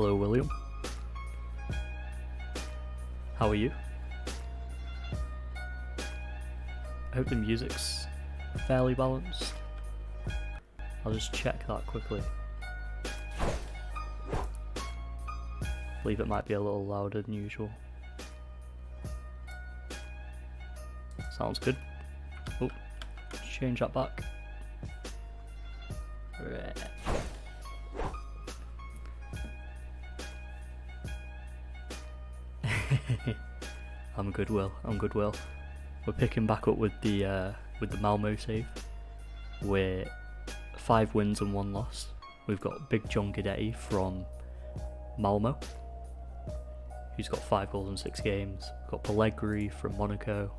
Hello, William. How are you? I hope the music's fairly balanced. I'll just check that quickly. I believe it might be a little louder than usual. Sounds good. Oh, change that back. Right. I'm good, Will. I'm good, Will. We're picking back up with the Malmo save. We're 5 wins and 1 loss. We've got Big John Guidetti from Malmo, who's got 5 goals in 6 games. We've got Pellegrini from Monaco,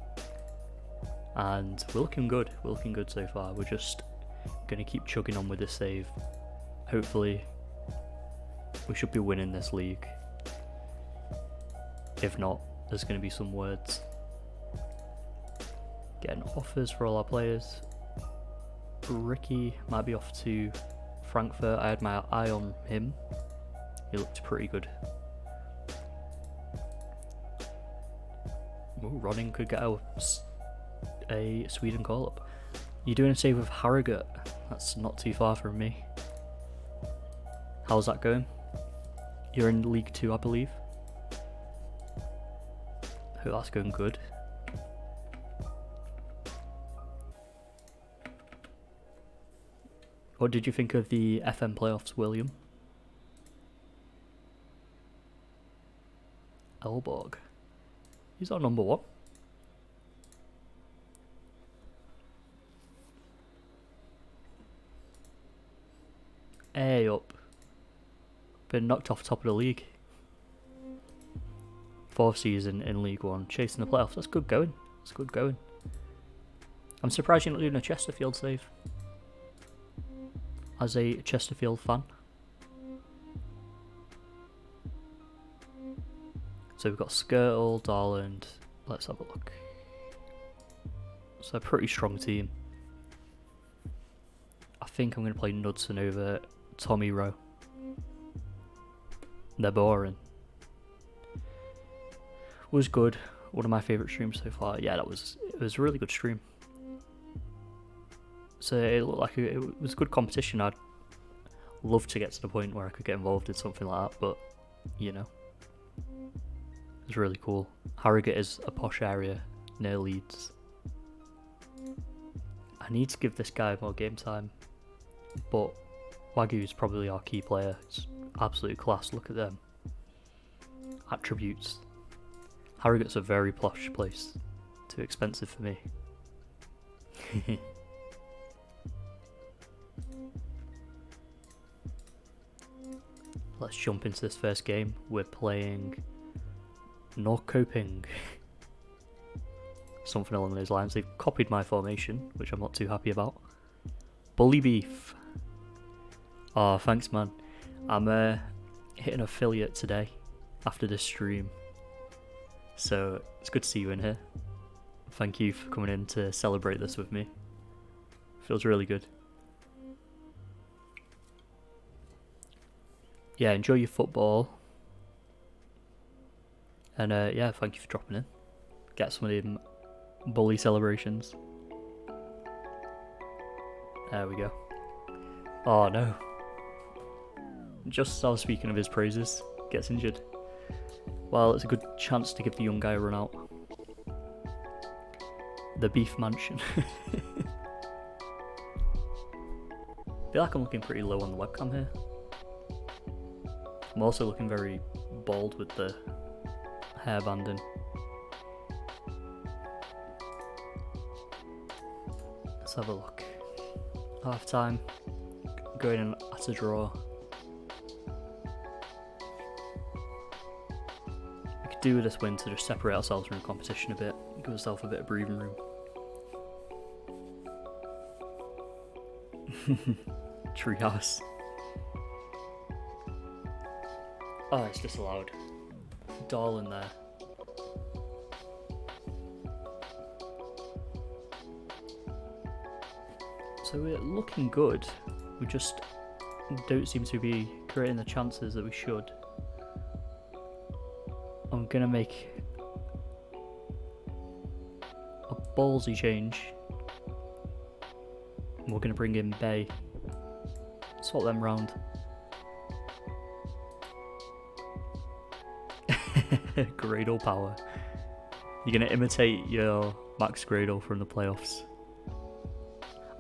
and we're looking good. We're looking good so far. We're just gonna keep chugging on with this save. Hopefully, we should be winning this league. If not, there's going to be some words. Getting offers for all our players. Ricky might be off to Frankfurt. I had my eye on him. He looked pretty good. Ooh, Rodin could get a Sweden call-up. You're doing a save with Harrogate. That's not too far from me. How's that going? You're in League 2, I believe. Hope that's going good. What did you think of the FM playoffs, William? Elborg. He's our number 1. Hey up. Been knocked off top of the league. 4th season in League 1, chasing the playoffs. That's good going. That's good going. I'm surprised you're not doing a Chesterfield save. As a Chesterfield fan. So we've got Skirtle, Darland. Let's have a look. It's a pretty strong team. I think I'm going to play Knudsen over Tommy Rowe. They're boring. Was good. One of my favourite streams so far. Yeah, it was a really good stream. So it looked like it was good competition. I'd love to get to the point where I could get involved in something like that, but you know, it was really cool. Harrogate is a posh area near Leeds. I need to give this guy more game time, but Wagyu is probably our key player. It's absolute class. Look at them attributes. Harrogate's a very posh place. Too expensive for me. Let's jump into this first game. We're playing Norrköping. Something along those lines. They've copied my formation, which I'm not too happy about. Bully beef. Oh, thanks, man. I'm hitting affiliate today after this stream. So it's good to see you in here. Thank you for coming in to celebrate this with me. Feels really good. Yeah, enjoy your football. And yeah, thank you for dropping in. Get some of them bully celebrations. There we go. Oh no. Just as I was speaking of his praises, gets injured. Well, it's a good chance to give the young guy a run out. The Beef Mansion. I feel like I'm looking pretty low on the webcam here. I'm also looking very bald with the hairband in. Let's have a look. Half time. Going in at a draw. Do with this win to just separate ourselves from the competition a bit, give ourselves a bit of breathing room. Treehouse. Oh, it's disallowed. Darlin there. So we're looking good. We just don't seem to be creating the chances that we should. I'm gonna make a ballsy change. And we're gonna bring in Bay. Swap them round. Gradle power. You're gonna imitate your Max Gradle from the playoffs.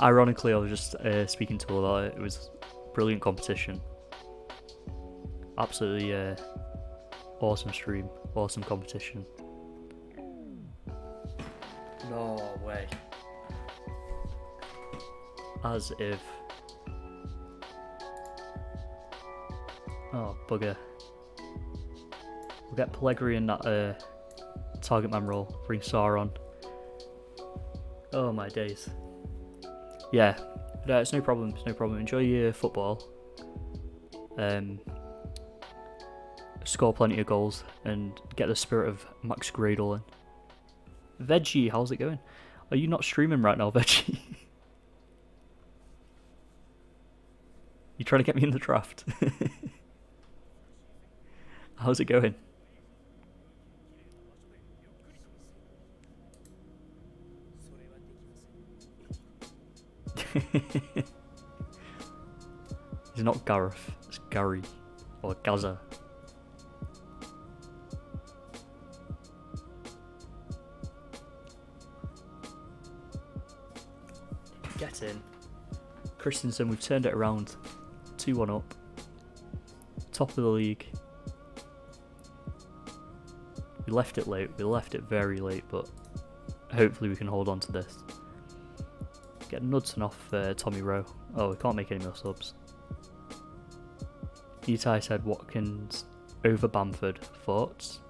Ironically, I was just speaking to Will about it. It was brilliant competition. Absolutely awesome stream. Awesome competition. No way. As if. Oh, bugger. We'll get Pellegrini in that target man role. Bring Saar on. Oh my days. Yeah, no, it's no problem. It's no problem. Enjoy your football. Score plenty of goals and get the spirit of Max Gradle in. Veggie, how's it going? Are you not streaming right now, Veggie? You trying to get me in the draft? How's it going? He's not Gareth, it's Gary. Or Gaza. Get in. Christensen, we've turned it around. 2-1 up. Top of the league. We left it late. We left it very late, but hopefully we can hold on to this. Get Knudsen off Tommy Rowe. Oh, we can't make any more subs. Itai said Watkins over Bamford. Thoughts?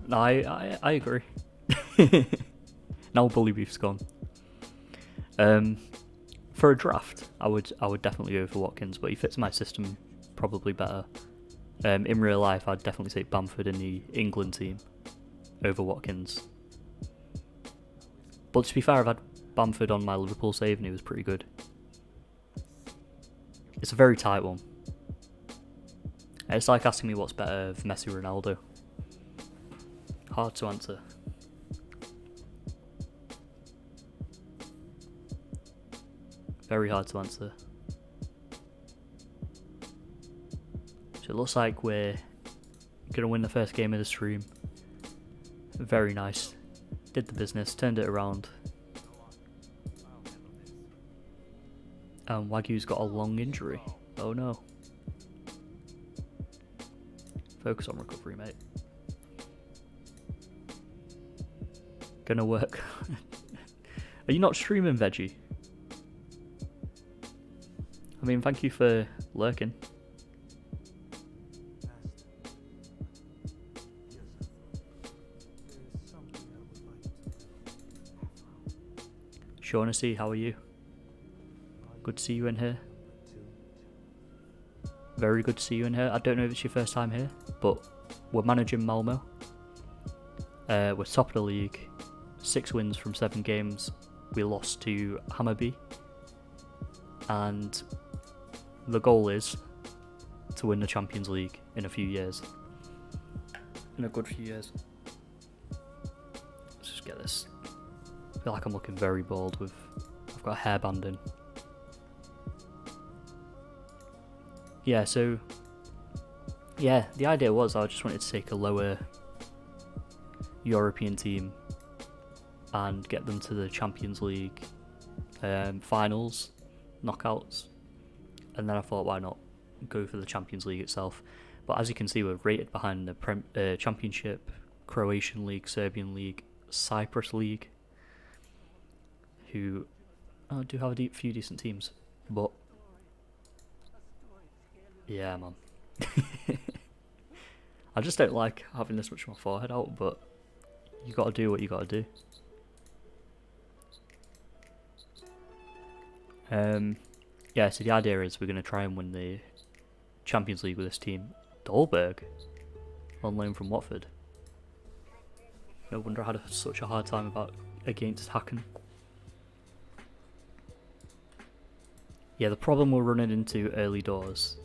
No, I agree. Now Bully Beef's gone. For a draft, I would definitely go for Watkins, but he fits my system probably better. In real life, I'd definitely take Bamford in the England team over Watkins. But to be fair, I've had Bamford on my Liverpool save and he was pretty good. It's a very tight one. It's like asking me what's better of Messi or Ronaldo. Hard to answer. Very hard to answer. So it looks like we're going to win the first game of the stream. Very nice. Did the business, turned it around. And Wagyu's got a long injury. Oh no. Focus on recovery, mate. Gonna work. Are you not streaming, Veggie? I mean, thank you for lurking. Shaughnessy, how are you? Good to see you in here. Very good to see you in here. I don't know if it's your first time here, but we're managing Malmo. We're top of the league. 6 wins from 7 games. We lost to Hammarby. And the goal is to win the Champions League in a few years. In a good few years. Let's just get this. I feel like I'm looking very bald with... I've got a hairband in. Yeah, so... Yeah, the idea was I just wanted to take a lower European team and get them to the Champions League finals, knockouts. And then I thought, why not go for the Champions League itself? But as you can see, we're rated behind the Championship, Croatian League, Serbian League, Cyprus League, who do have a few decent teams. But yeah, man. I just don't like having this much of my forehead out, but you got to do what you got to do. Yeah, so the idea is we're going to try and win the Champions League with this team. Dolberg, on loan from Watford. No wonder I had such a hard time against Hacken. Yeah, the problem we're running into early doors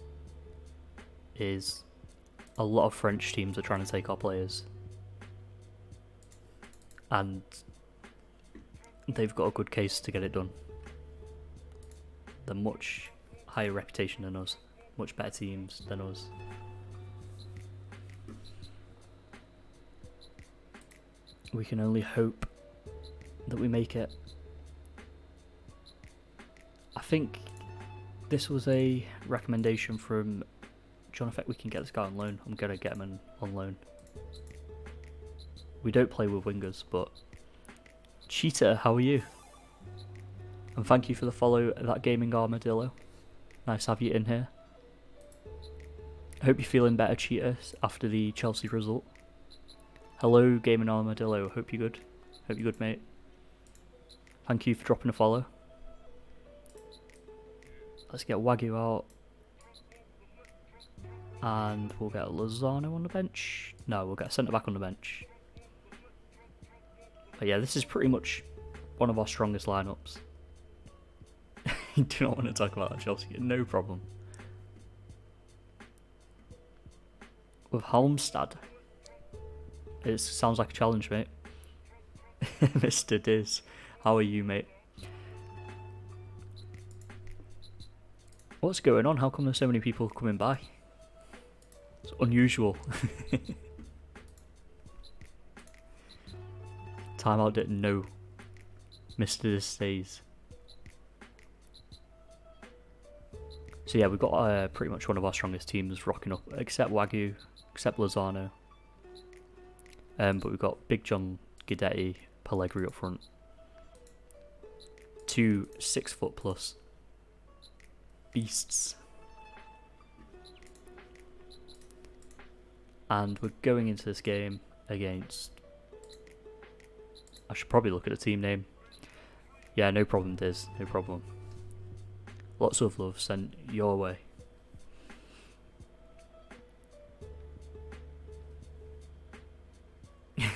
is a lot of French teams are trying to take our players. And they've got a good case to get it done. They're much higher reputation than us, much better teams than us. We can only hope that we make it. I think this was a recommendation from John. I think we can get this guy on loan. I'm going to get him on loan. We don't play with wingers, but Cheetah, how are you? And thank you for the follow, that gaming armadillo. Nice to have you in here. I hope you're feeling better, Cheetah, after the Chelsea result. Hello, gaming armadillo. Hope you're good. Hope you're good, mate. Thank you for dropping a follow. Let's get Wagyu out. And we'll get Lozano on the bench. No, we'll get a centre back on the bench. But yeah, this is pretty much one of our strongest lineups. You do not want to talk about Chelsea, no problem. With Halmstad. It sounds like a challenge, mate. Mr. Diz, how are you, mate? What's going on? How come there's so many people coming by? It's unusual. Timeout didn't know. Mr. Diz stays. So yeah, we've got pretty much one of our strongest teams rocking up, except Wagyu, except Lozano. But we've got Big John, Guidetti, Pellegrini up front. 2 6-foot+ beasts. And we're going into this game against... I should probably look at the team name. Yeah, no problem, Diz, no problem. Lots of love sent your way. You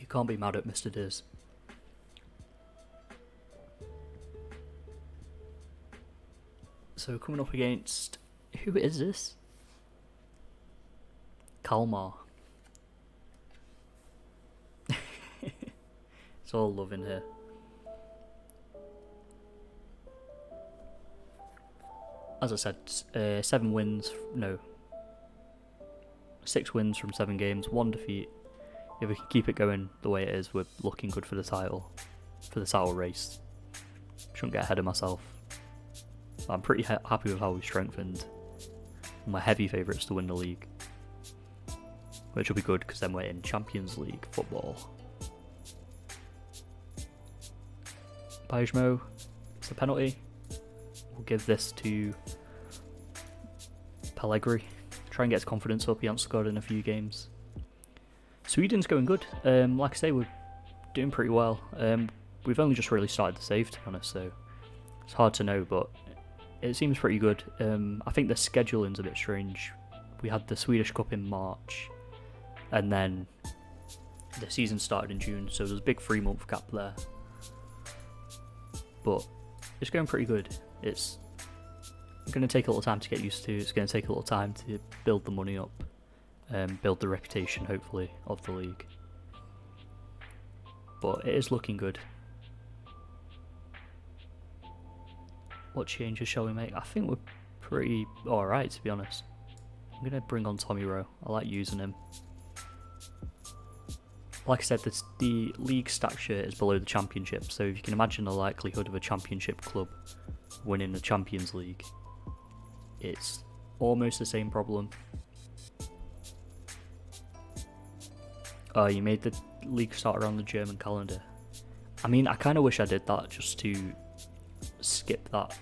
can't be mad at Mr. Diz. So coming up against... Who is this? Kalmar. It's all love in here. As I said, 6 wins from 7 games, 1 defeat. If we can keep it going the way it is, we're looking good for the title race. Shouldn't get ahead of myself. I'm pretty happy with how we've strengthened. My heavy favourites to win the league, which will be good because then we're in Champions League football. Bajmo, it's a penalty. We'll give this to Pellegrini. Try and get his confidence up. He hasn't scored in a few games. Sweden's going good. Like I say, we're doing pretty well. We've only just really started the save, to be honest, so it's hard to know, but it seems pretty good. I think the scheduling's a bit strange. We had the Swedish Cup in March, and then the season started in June, so there's a big 3-month gap there. But it's going pretty good. It's going to take a little time to get used to. It's going to take a little time to build the money up, build the reputation, hopefully, of the league. But it is looking good. What changes shall we make? I think we're pretty alright, to be honest. I'm going to bring on Tommy Rowe. I like using him. Like I said, the league stack shirt is below the championship, so if you can imagine the likelihood of a championship club winning the Champions League, it's almost the same problem. Oh, you made the league start around the German calendar. I mean, I kind of wish I did that just to skip that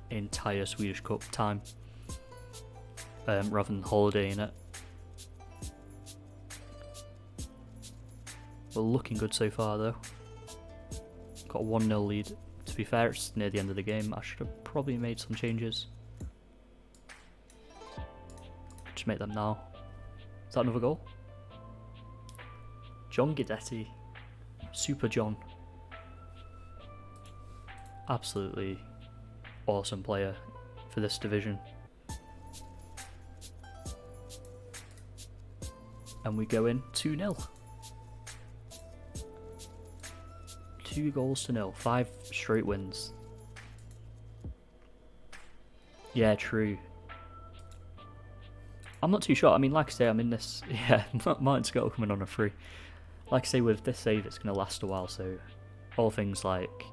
entire Swedish Cup time, rather than holidaying it. We're looking good so far though. Got a 1-0 lead. To be fair, it's near the end of the game. I should have probably made some changes. Just make them now. Is that another goal? John Guidetti. Super John. Absolutely awesome player. for this division. And we go in 2-0. 2-0. 5 straight wins. Yeah, true. I'm not too sure. I mean, like I say, I'm in this... Yeah, Martin Scott coming on a free. Like I say, with this save, it's going to last a while, so all things like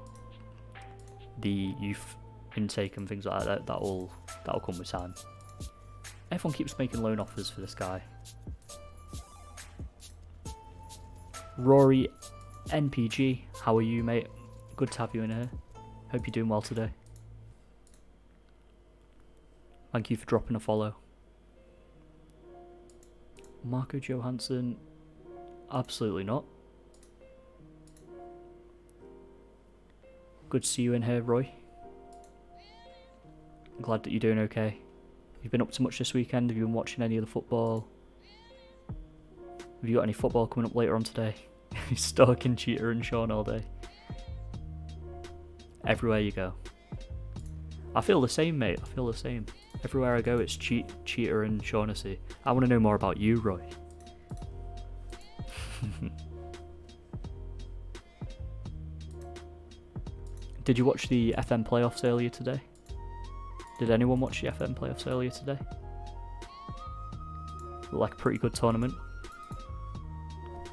the youth intake and things like that, that'll come with time. Everyone keeps making loan offers for this guy. Rory NPG, how are you, mate? Good to have you in here. Hope you're doing well today. Thank you for dropping a follow. Marco Johansson, absolutely not. Good to see you in here, Roy. I'm glad that you're doing okay. You've been up to much this weekend? Have you been watching any of the football? Have you got any football coming up later on today? He's stalking Cheetah and Sean all day. Everywhere you go. I feel the same, mate. I feel the same. Everywhere I go, it's Cheetah and Shaughnessy. I want to know more about you, Roy. Did you watch the FM playoffs earlier today? Did anyone watch the FM playoffs earlier today? Looked like a pretty good tournament.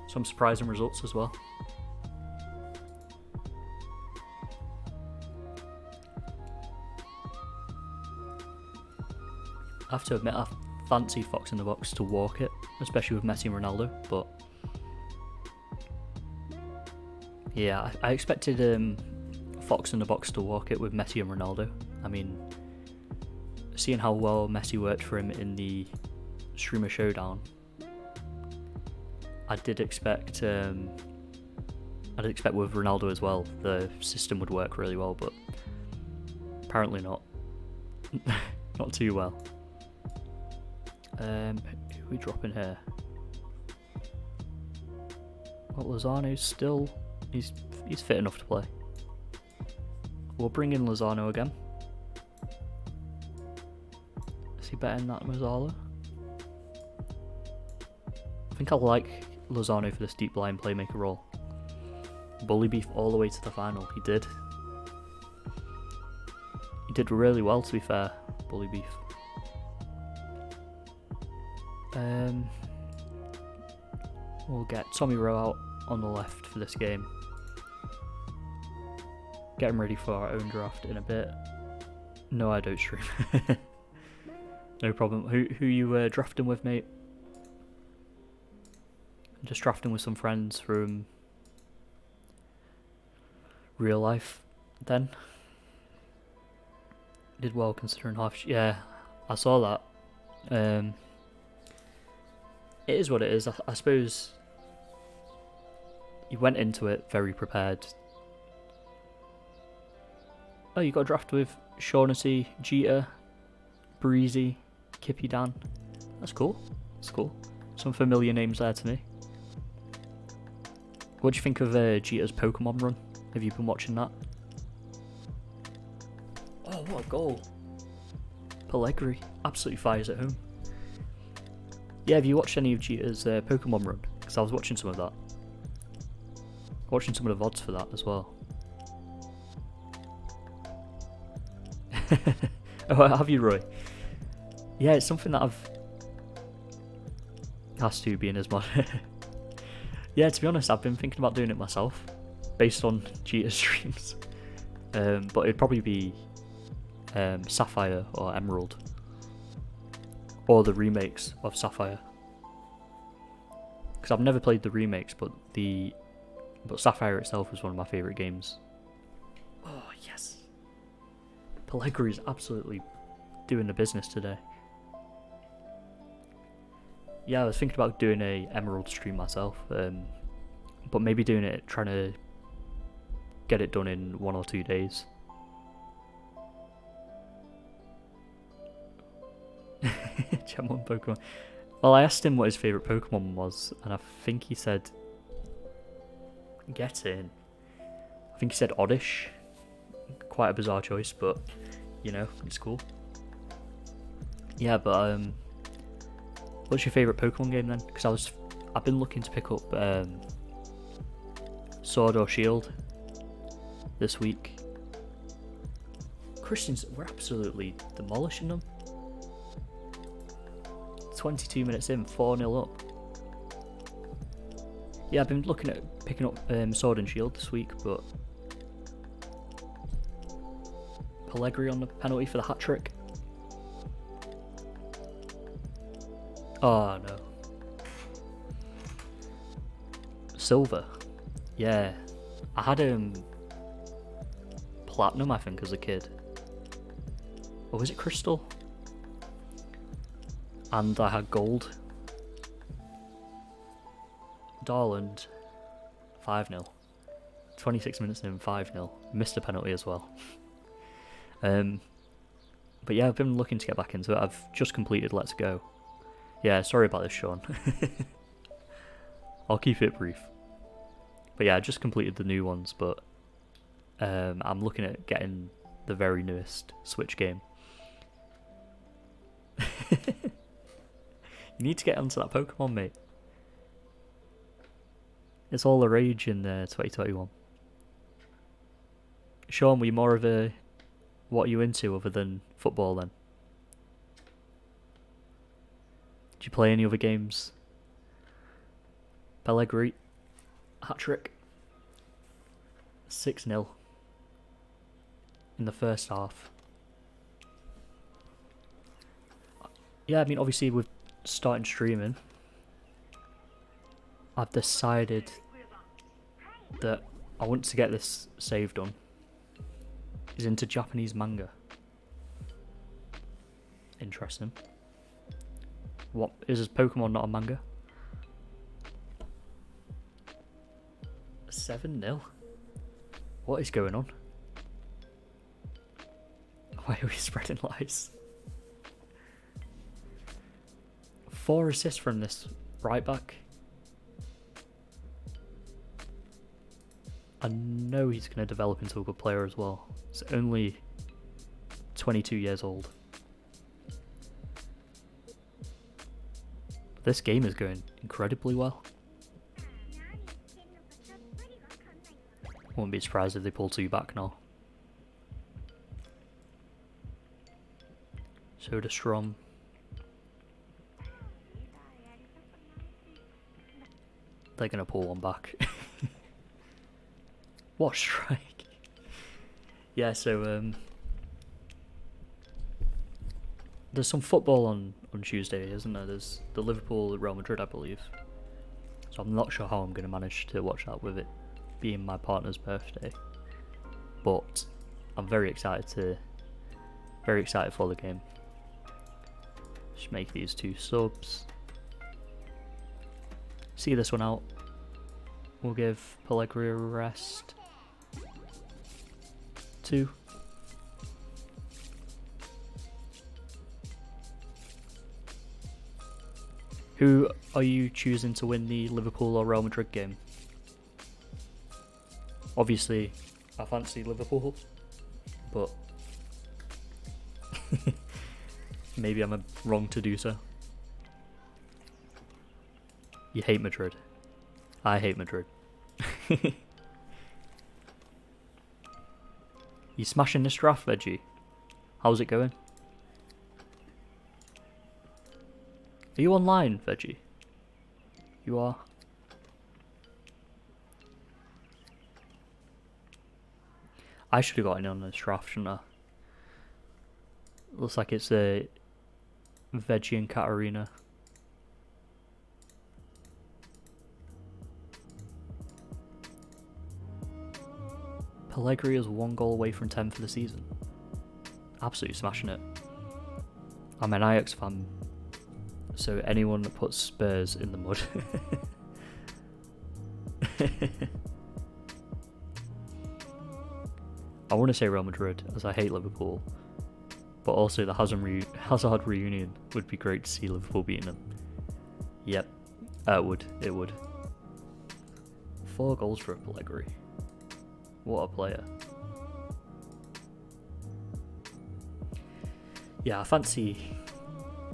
Some surprising results as well. I have to admit, I fancied Fox in the Box to walk it, especially with Messi and Ronaldo, but yeah, I expected Fox in the Box to walk it with Messi and Ronaldo. I mean, seeing how well Messi worked for him in the Streamer Showdown, I did expect with Ronaldo as well, the system would work really well, but apparently not. Not too well. Who are we dropping here? Well, Lozano's still... He's fit enough to play. We'll bring in Lozano again. Is he better than that Mazzala? I think I like Lozano for this deep line playmaker role. Bully beef all the way to the final. He did. He did really well, to be fair, Bully beef. We'll get Tommy Rowe out on the left for this game. Get him ready for our own draft in a bit. No, I don't stream. No problem. Who you drafting with, mate? I'm just drafting with some friends from real life. Then did well considering half. Yeah, I saw that. It is what it is. I suppose you went into it very prepared. Oh, you got a draft with Shaughnessy, Jeter, Breezy, Kippy Dan. That's cool. That's cool. Some familiar names there to me. What do you think of Jeter's Pokemon run? Have you been watching that? Oh, what a goal. Pellegrini absolutely fires at home. Yeah, have you watched any of Jeter's Pokemon run? Because I was watching some of that. Watching some of the VODs for that as well. Oh, have you, Roy? Yeah, it's something that has to be in his mod. Yeah, to be honest, I've been thinking about doing it myself, based on Jeter streams. But it'd probably be Sapphire or Emerald, or the remakes of Sapphire. Because I've never played the remakes, but Sapphire itself was one of my favourite games. Oh yes, Pellegrini's absolutely doing the business today. Yeah, I was thinking about doing a Emerald stream myself, but maybe doing it, trying to get it done in 1 or 2 days. Gemon Pokemon. Well, I asked him what his favourite Pokemon was, and I think he said... Get in. I think he said Oddish. Quite a bizarre choice, but, you know, it's cool. Yeah, but what's your favourite Pokemon game then? Because I've been looking to pick up Sword or Shield this week. Christians, we're absolutely demolishing them. 22 minutes in, 4-0 up. Yeah, I've been looking at picking up Sword and Shield this week, but Pellegrini on the penalty for the hat trick. Oh no. Silver. Yeah. I had platinum, I think, as a kid. Or was it crystal? And I had gold. Darland, 5-0. 26 minutes in, 5-0. Missed a penalty as well. But yeah, I've been looking to get back into it. I've just completed Let's Go. Yeah, sorry about this, Sean. I'll keep it brief. But yeah, I just completed the new ones, but I'm looking at getting the very newest Switch game. You need to get onto that Pokemon, mate. It's all the rage in 2021. Sean, were you more of a... What are you into other than football then? Did you play any other games? Pellegrini, hat-trick. 6-0 in the first half. Yeah, I mean, obviously with starting streaming, I've decided that I want to get this save done. Is into Japanese manga. Interesting. What is Pokemon not a manga? 7-0. What is going on? Why are we spreading lies? 4 assists from this right back. I know he's going to develop into a good player as well. He's only 22 years old. This game is going incredibly well. Wouldn't be surprised if they pull 2 back now. Soda Strom. They're going to pull 1 back. What a strike. Yeah, so there's some football on Tuesday, isn't there? There's the Liverpool Real Madrid, I believe. So I'm not sure how I'm going to manage to watch that with it being my partner's birthday. But I'm very excited for the game. Just make these 2 subs. See this one out. We'll give Pellegrini a rest. 2. Who are you choosing to win the Liverpool or Real Madrid game? Obviously, I fancy Liverpool, but maybe I'm wrong to do so. You hate Madrid. I hate Madrid. You smashing this draft, Veggie? How's it going? Are you online, Veggie? You are? I should have got in on this draft, shouldn't I? Looks like it's a Veggie and Katarina. Pellegrini is 1 goal away from 10 for the season. Absolutely smashing it. I'm an Ajax fan, so anyone that puts Spurs in the mud. I want to say Real Madrid, as I hate Liverpool, but also the Hazard reunion would be great to see Liverpool beating them. Yep, it would. 4 goals for Pellegrini. What a player. Yeah, I fancy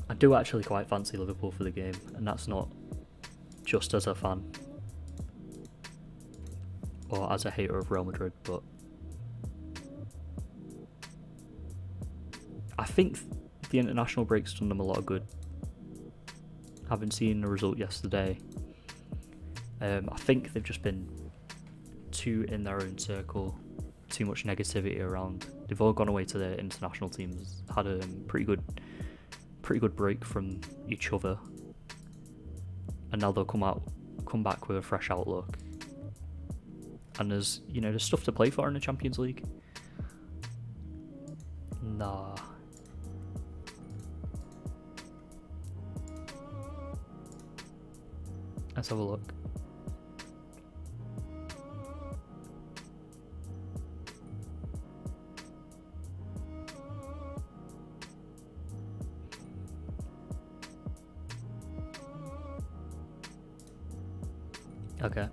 I do actually quite fancy Liverpool for the game, and that's not just as a fan or as a hater of Real Madrid, but I think the international break's done them a lot of good. Having seen the result yesterday, I think they've just been too in their own circle, too much negativity around. They've all gone away to their international teams, had a pretty good break from each other, and now they'll come back with a fresh outlook. And there's stuff to play for in the Champions League. Nah. Let's have a look. Okay.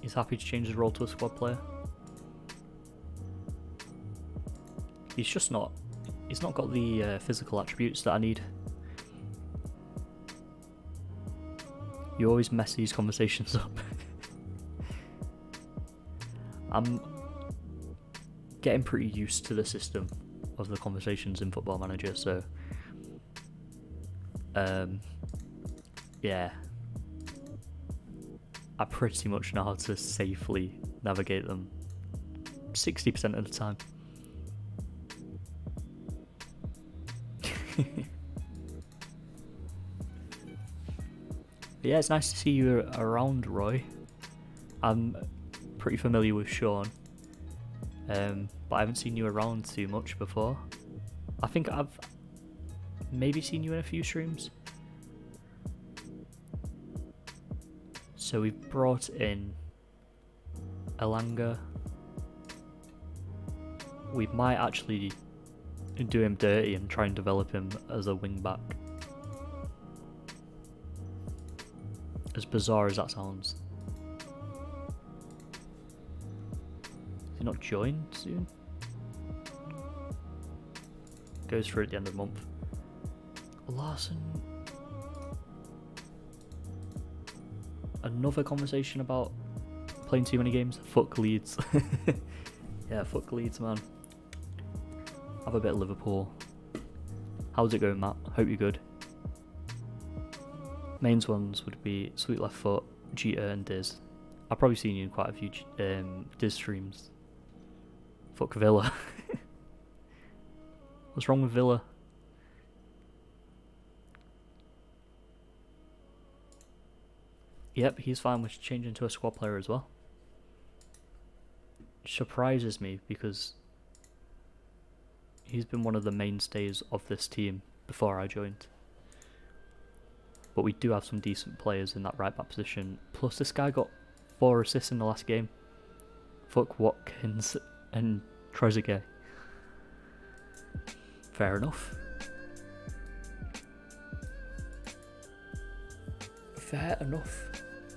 He's happy to change his role to a squad player. He's not got the physical attributes that I need. You always mess these conversations up. I'm getting pretty used to the system of the conversations in Football Manager, so yeah, I pretty much know how to safely navigate them 60% of the time. But yeah, it's nice to see you around, Roy. I'm pretty familiar with Sean, but I haven't seen you around too much before. I think I've maybe seen you in a few streams. So we've brought in Elanga. We might actually do him dirty and try and develop him as a wing back. As bizarre as that sounds. Is he not joined soon? Goes through at the end of the month. Larson. Another conversation about playing too many games. Fuck Leeds. Yeah, fuck Leeds, man. Have a bit of Liverpool. How's it going, Matt? Hope you're good. Mains ones would be Sweet Left Foot, Jeter, and Diz. I've probably seen you in quite a few Diz streams. Fuck Villa. What's wrong with Villa? Yep, he's fine with changing to a squad player as well. Surprises me because he's been one of the mainstays of this team before I joined. But we do have some decent players in that right back position. Plus this guy got 4 assists in the last game. Fuck Watkins and Trezeguet. Fair enough. Fair enough.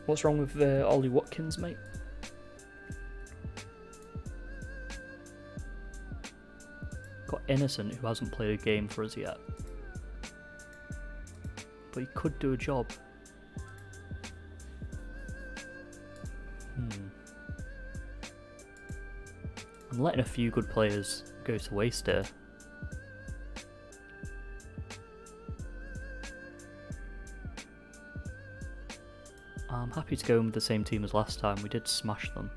What's wrong with Ollie Watkins, mate? Got Innocent, who hasn't played a game for us yet. But he could do a job. I'm letting a few good players go to waste here. I'm happy to go in with the same team as last time. We did smash them.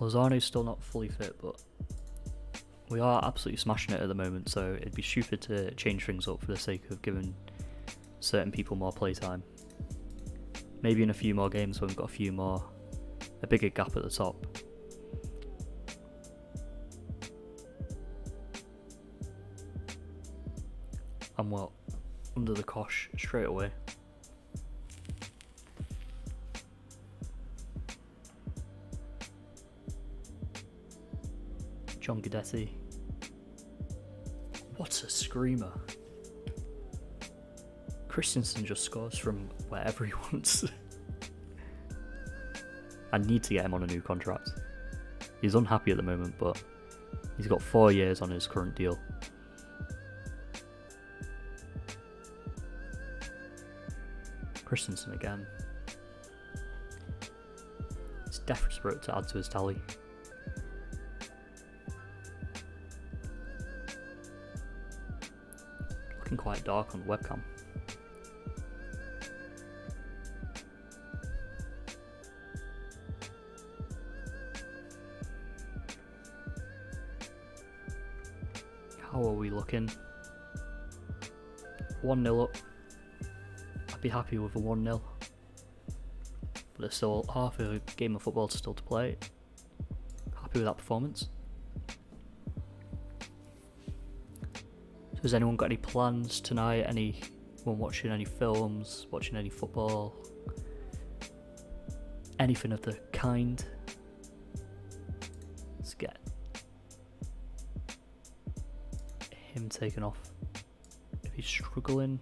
Lozano's still not fully fit, but we are absolutely smashing it at the moment, so it'd be stupid to change things up for the sake of giving certain people more playtime. Maybe in a few more games when we've got a bigger gap at the top. I'm well under the cosh straight away. John Guidetti. What a screamer. Christensen just scores from wherever he wants. I need to get him on a new contract. He's unhappy at the moment, but He's got 4 years on his current deal. Christensen again. It's desperate to add to his tally. Looking quite dark on the webcam. How are we looking? 1-0 up. I'd be happy with a 1-0. But there's still half a game of football still to play. Happy with that performance. So has anyone got any plans tonight? Anyone watching any films? Watching any football? Anything of the kind? Let's get him taken off. If he's struggling,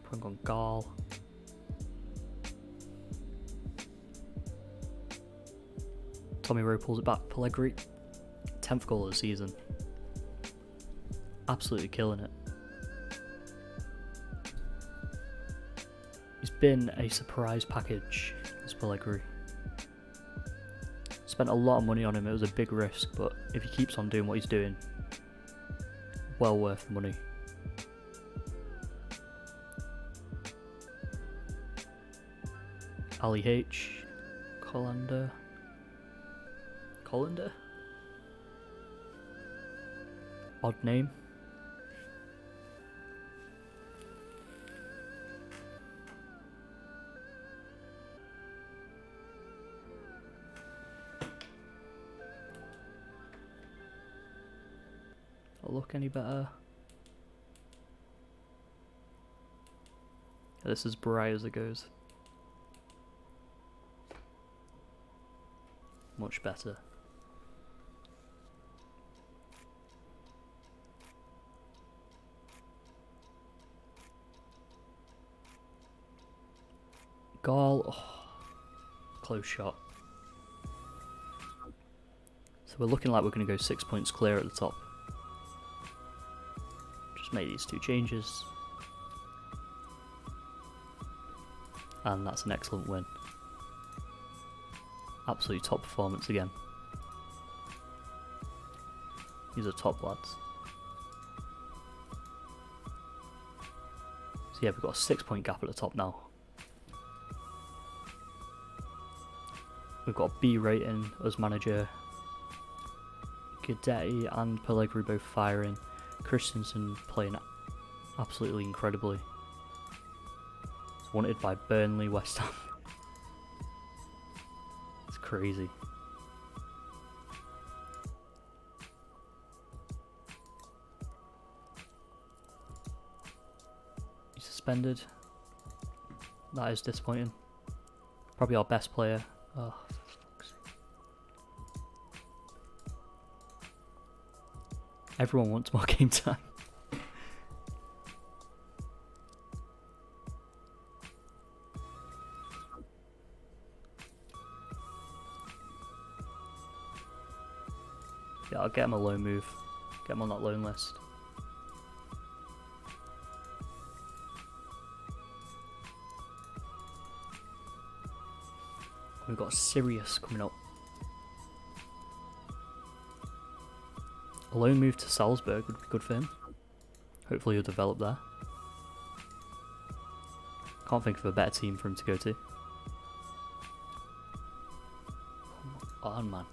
putting on Gall. Tommy Rowe pulls it back. Pellegrini, 10th goal of the season. Absolutely killing it. He's been a surprise package, this Pellegrini. Spent a lot of money on him, it was a big risk, but if he keeps on doing what he's doing, well worth the money. Ali H, Colander. Odd name. Don't look any better. This is as bright as it goes. Much better. Goal. Oh, close shot. So we're looking like we're going to go 6 points clear at the top. Just make these 2 changes. And that's an excellent win. Absolutely top performance again. These are top lads. So yeah, we've got a 6-point gap at the top now. We've got a B rating as manager. Guidetti and Pellegrini both firing. Christensen playing absolutely incredibly. It's wanted by Burnley, West Ham. It's crazy. He's suspended. That is disappointing. Probably our best player. Oh, for fuck's sake. Everyone wants more game time. Yeah, I'll get him a loan move. Get him on that loan list. We've got Sirius coming up. A loan move to Salzburg would be good for him. Hopefully he'll develop there. Can't think of a better team for him to go to. Come on, man.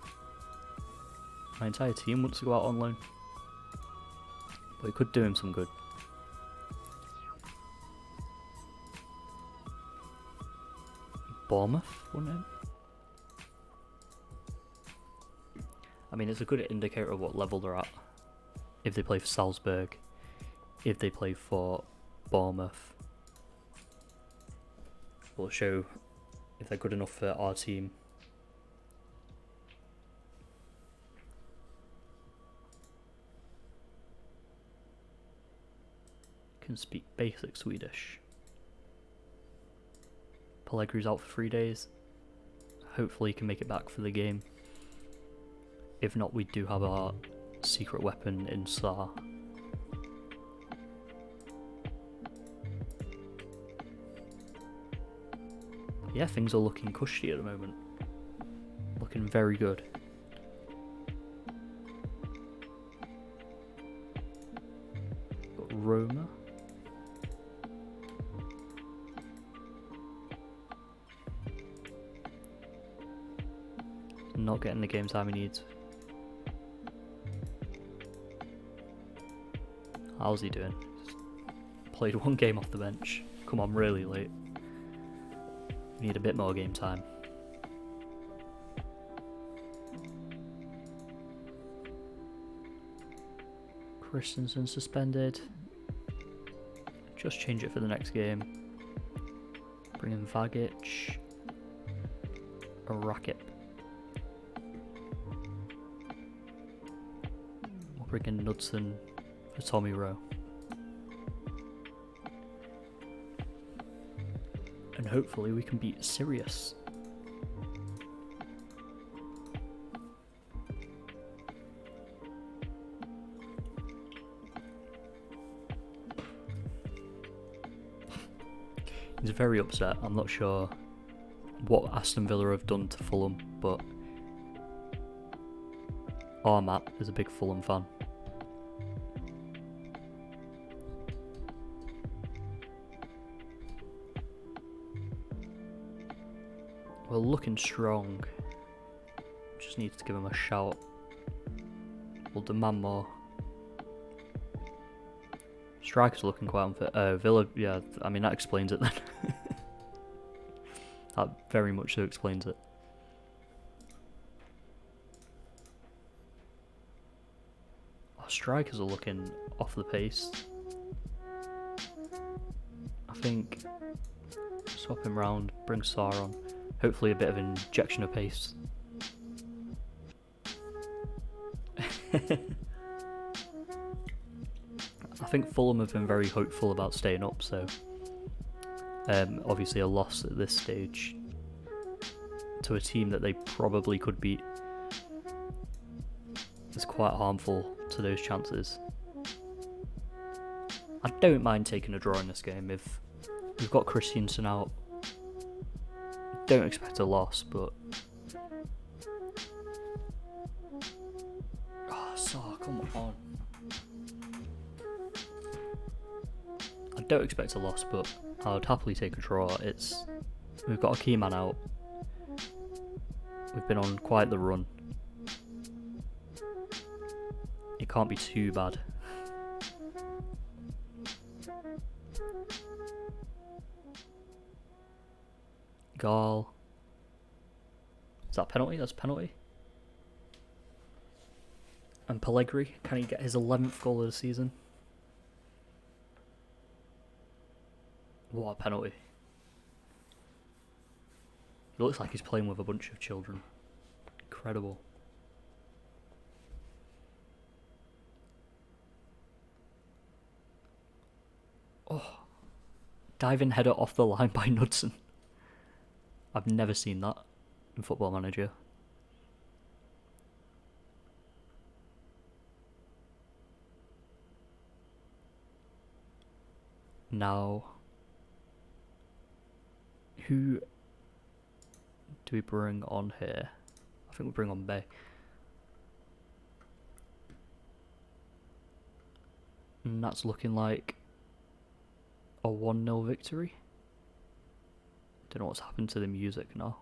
My entire team wants to go out on loan. But it could do him some good. Bournemouth, wouldn't it? I mean, it's a good indicator of what level they're at. If they play for Salzburg, if they play for Bournemouth, will show if they're good enough for our team. Can speak basic Swedish. Pellegrini's out for 3 days. Hopefully he can make it back for the game. If not, we do have our secret weapon in Sar. Yeah, things are looking cushy at the moment. Looking very good. Got Roma. Not getting the game time he needs. How's he doing? Just played one game off the bench. Come on, really late. We need a bit more game time. Christensen suspended. Just change it for the next game. Bring in Vagic. A Rackip. We'll bring in Knudsen for Tommy Rowe. And hopefully we can beat Sirius. He's very upset. I'm not sure what Aston Villa have done to Fulham, but Matt is a big Fulham fan. We're looking strong. Just need to give him a shout. We'll demand more. Striker's looking quite unfit. Villa, yeah, I mean that explains it then. That very much so explains it. Our strikers are looking off the pace. I think swap him round, bring Sar on. Hopefully a bit of injection of pace. I think Fulham have been very hopeful about staying up, so obviously a loss at this stage to a team that they probably could beat is quite harmful to those chances. I don't mind taking a draw in this game if we've got Christensen out. Don't expect a loss, but Sar, come on. I don't expect a loss, but I would happily take a draw. We've got a key man out. We've been on quite the run. It can't be too bad. Gall. Is that penalty? That's a penalty. And Pellegrini, can he get his 11th goal of the season? What a penalty. He looks like he's playing with a bunch of children. Incredible. Oh. Diving header off the line by Knudsen. I've never seen that in Football Manager. Now, who do we bring on here? I think we bring on Bay. And that's looking like a 1-0 victory. Don't know what's happened to the music now.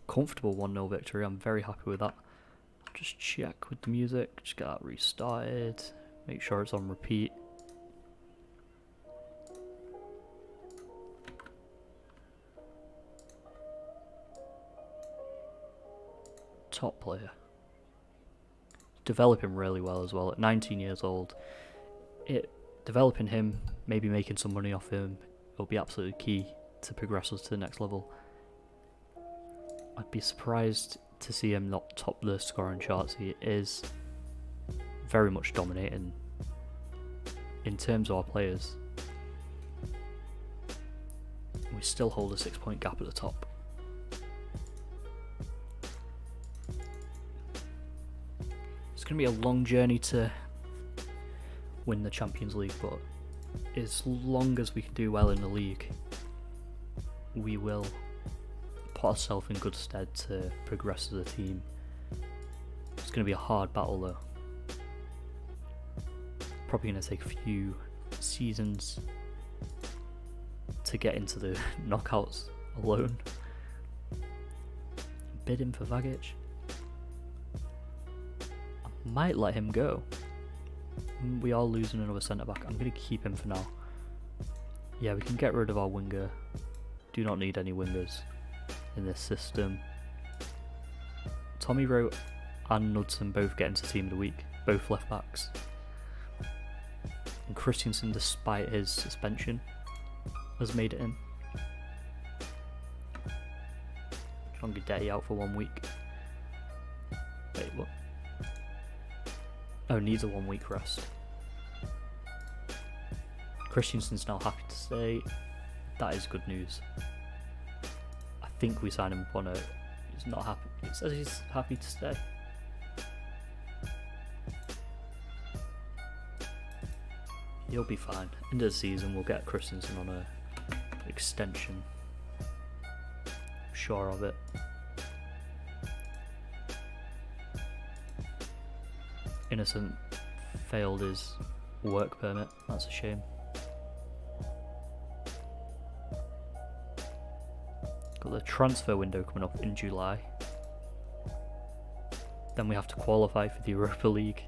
Comfortable 1-0 victory. I'm very happy with that. Just check with the music. Just get that restarted. Make sure it's on repeat. Top player. Developing really well as well. At 19 years old, developing him, maybe making some money off him, will be absolutely key to progress us to the next level. I'd be surprised to see him not top the scoring charts. He is very much dominating in terms of our players. We still hold a 6-point gap at the top. going to be a long journey to win the Champions League, but as long as we can do well in the league, we will put ourselves in good stead to progress as a team. It's going to be a hard battle though. Probably going to take a few seasons to get into the knockouts alone. Bidding for Vagic. I might let him go. We are losing another centre back. I'm going to keep him for now. Yeah, we can get rid of our winger. Do not need any wingers in this system. Tommy Rowe and Knudsen both get into team of the week. Both left backs. And Christensen, despite his suspension, has made it in. John Guidetti out for 1 week. Wait, what? Oh, needs a 1 week rest. Christensen's now happy to stay. That is good news. I think we signed him on a... He's not happy. It says he's happy to stay. He'll be fine. End of the season, we'll get Christensen on a extension. Sure of it. Innocent failed his work permit. That's a shame. Got the transfer window coming up in July. Then we have to qualify for the Europa League.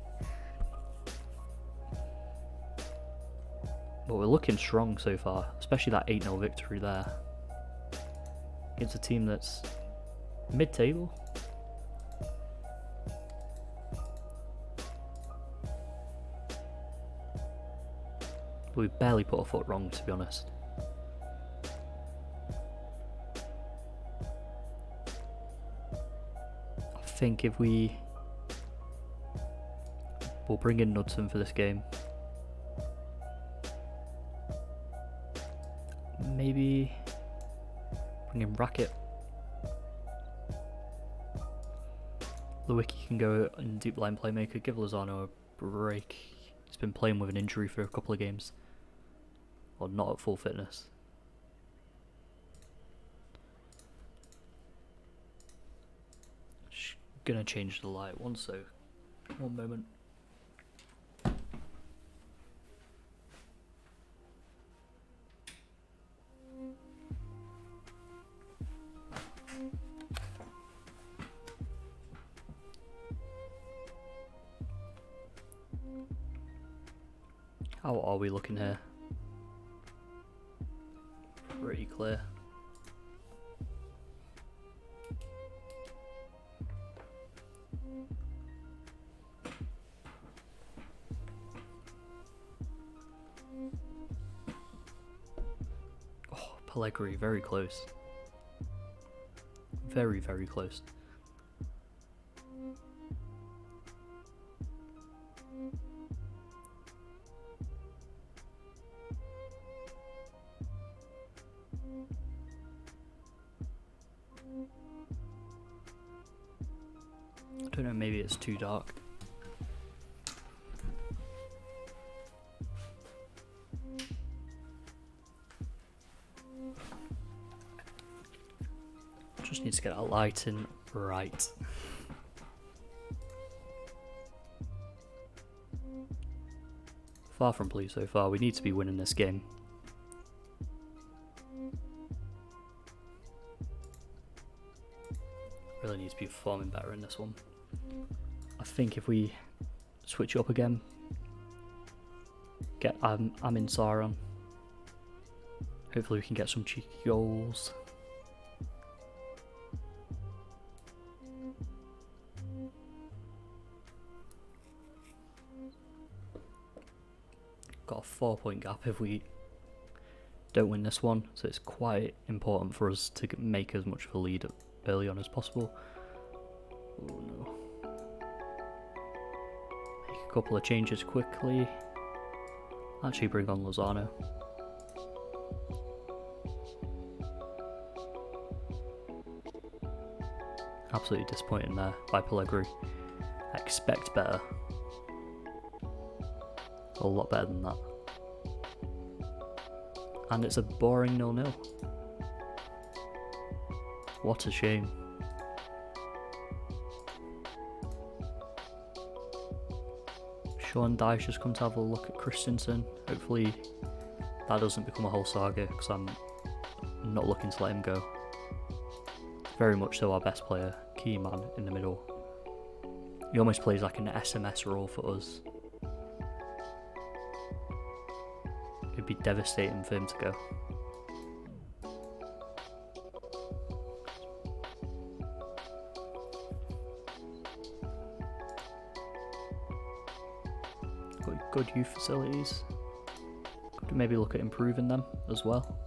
But we're looking strong so far, especially that 8-0 victory there. Against a team that's mid-table. But we barely put a foot wrong, to be honest. I think if we'll bring in Knudsen for this game. Maybe bring in Racket. Lewicki can go in deep line playmaker. Give Lozano a break. He's been playing with an injury for a couple of games. Or not at full fitness. Just gonna change the light one moment. How are we looking here? Pretty clear. Oh, Pellegrini, very close. Very, very close. I don't know, maybe it's too dark. Just need to get that light in right. Far from pleased so far. We need to be winning this game. Really need to be performing better in this one. I think if we switch it up again, get Amin Sarr on, hopefully we can get some cheeky goals. Got a 4-point gap if we don't win this one, so it's quite important for us to make as much of a lead early on as possible. Oh no. Make a couple of changes quickly. Actually bring on Lozano. Absolutely disappointing there by Pellegrini. expect better. A lot better than that. And it's a boring 0-0. What a shame. Sean Dyche has come to have a look at Christensen. Hopefully that doesn't become a whole saga, because I'm not looking to let him go. Very much so our best player, key man in the middle. He almost plays like an SMS role for us. It'd be devastating for him to go. Got good youth facilities. Could maybe look at improving them as well.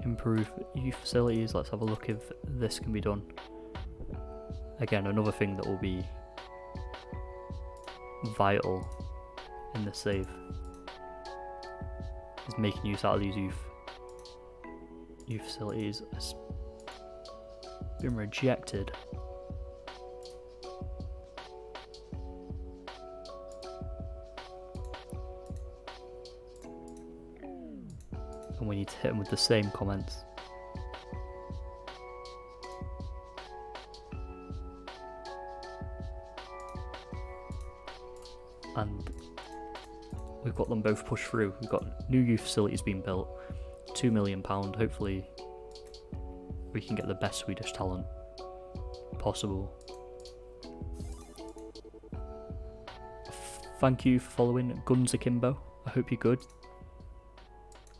Improve youth facilities. Let's have a look if this can be done. Again, another thing that will be vital in this save is making use out of these youth facilities. It's been rejected. And we need to hit them with the same comments. And we've got them both pushed through. We've got new youth facilities being built, £2 million. Hopefully we can get the best Swedish talent possible. Thank you for following Guns Akimbo. I hope you're good.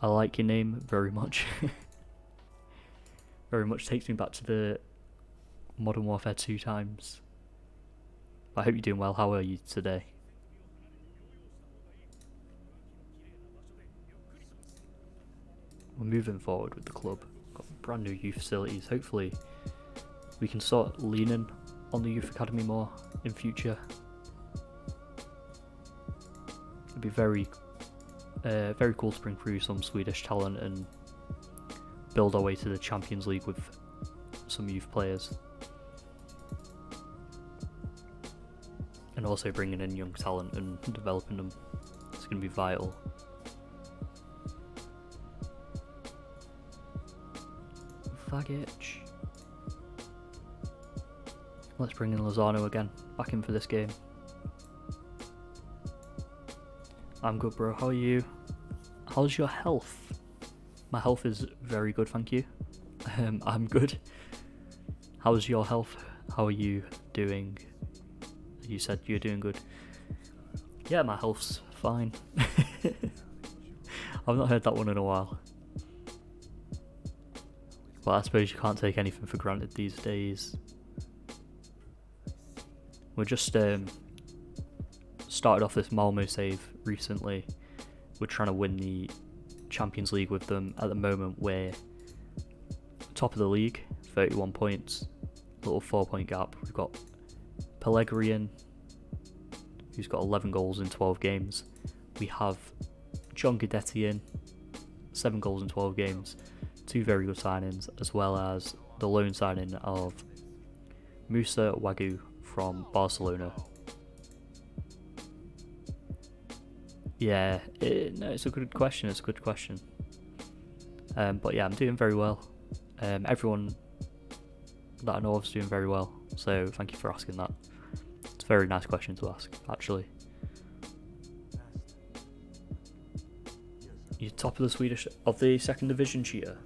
I like your name very much. Very much takes me back to the Modern Warfare 2 times. I hope you're doing well. How are you today? We're moving forward with the club. Got brand new youth facilities. Hopefully we can start leaning on the youth academy more in future. It'd be very cool to bring through some Swedish talent and build our way to the Champions League with some youth players. And also bringing in young talent and developing them. It's going to be vital. Vagic. Let's bring in Lozano again. Back in for this game. I'm good, bro. How are you? How's your health? My health is very good, thank you. I'm good. How's your health? How are you doing? You said you're doing good. Yeah, my health's fine. I've not heard that one in a while. Well, I suppose you can't take anything for granted these days. We're just started off this Malmo save recently. We're trying to win the Champions League with them. At the moment, we're top of the league, 31 points, little 4-point gap. We've got Pellegrin, who's got 11 goals in 12 games. We have John Guidetti in, 7 goals in 12 games. 2 very good signings, as well as the loan signing of Musa Wagyu from Barcelona. Yeah, no, it's a good question. It's a good question. But yeah, I'm doing very well. Everyone that I know of is doing very well. So thank you for asking that. It's a very nice question to ask, actually. You're top of the second division, cheater,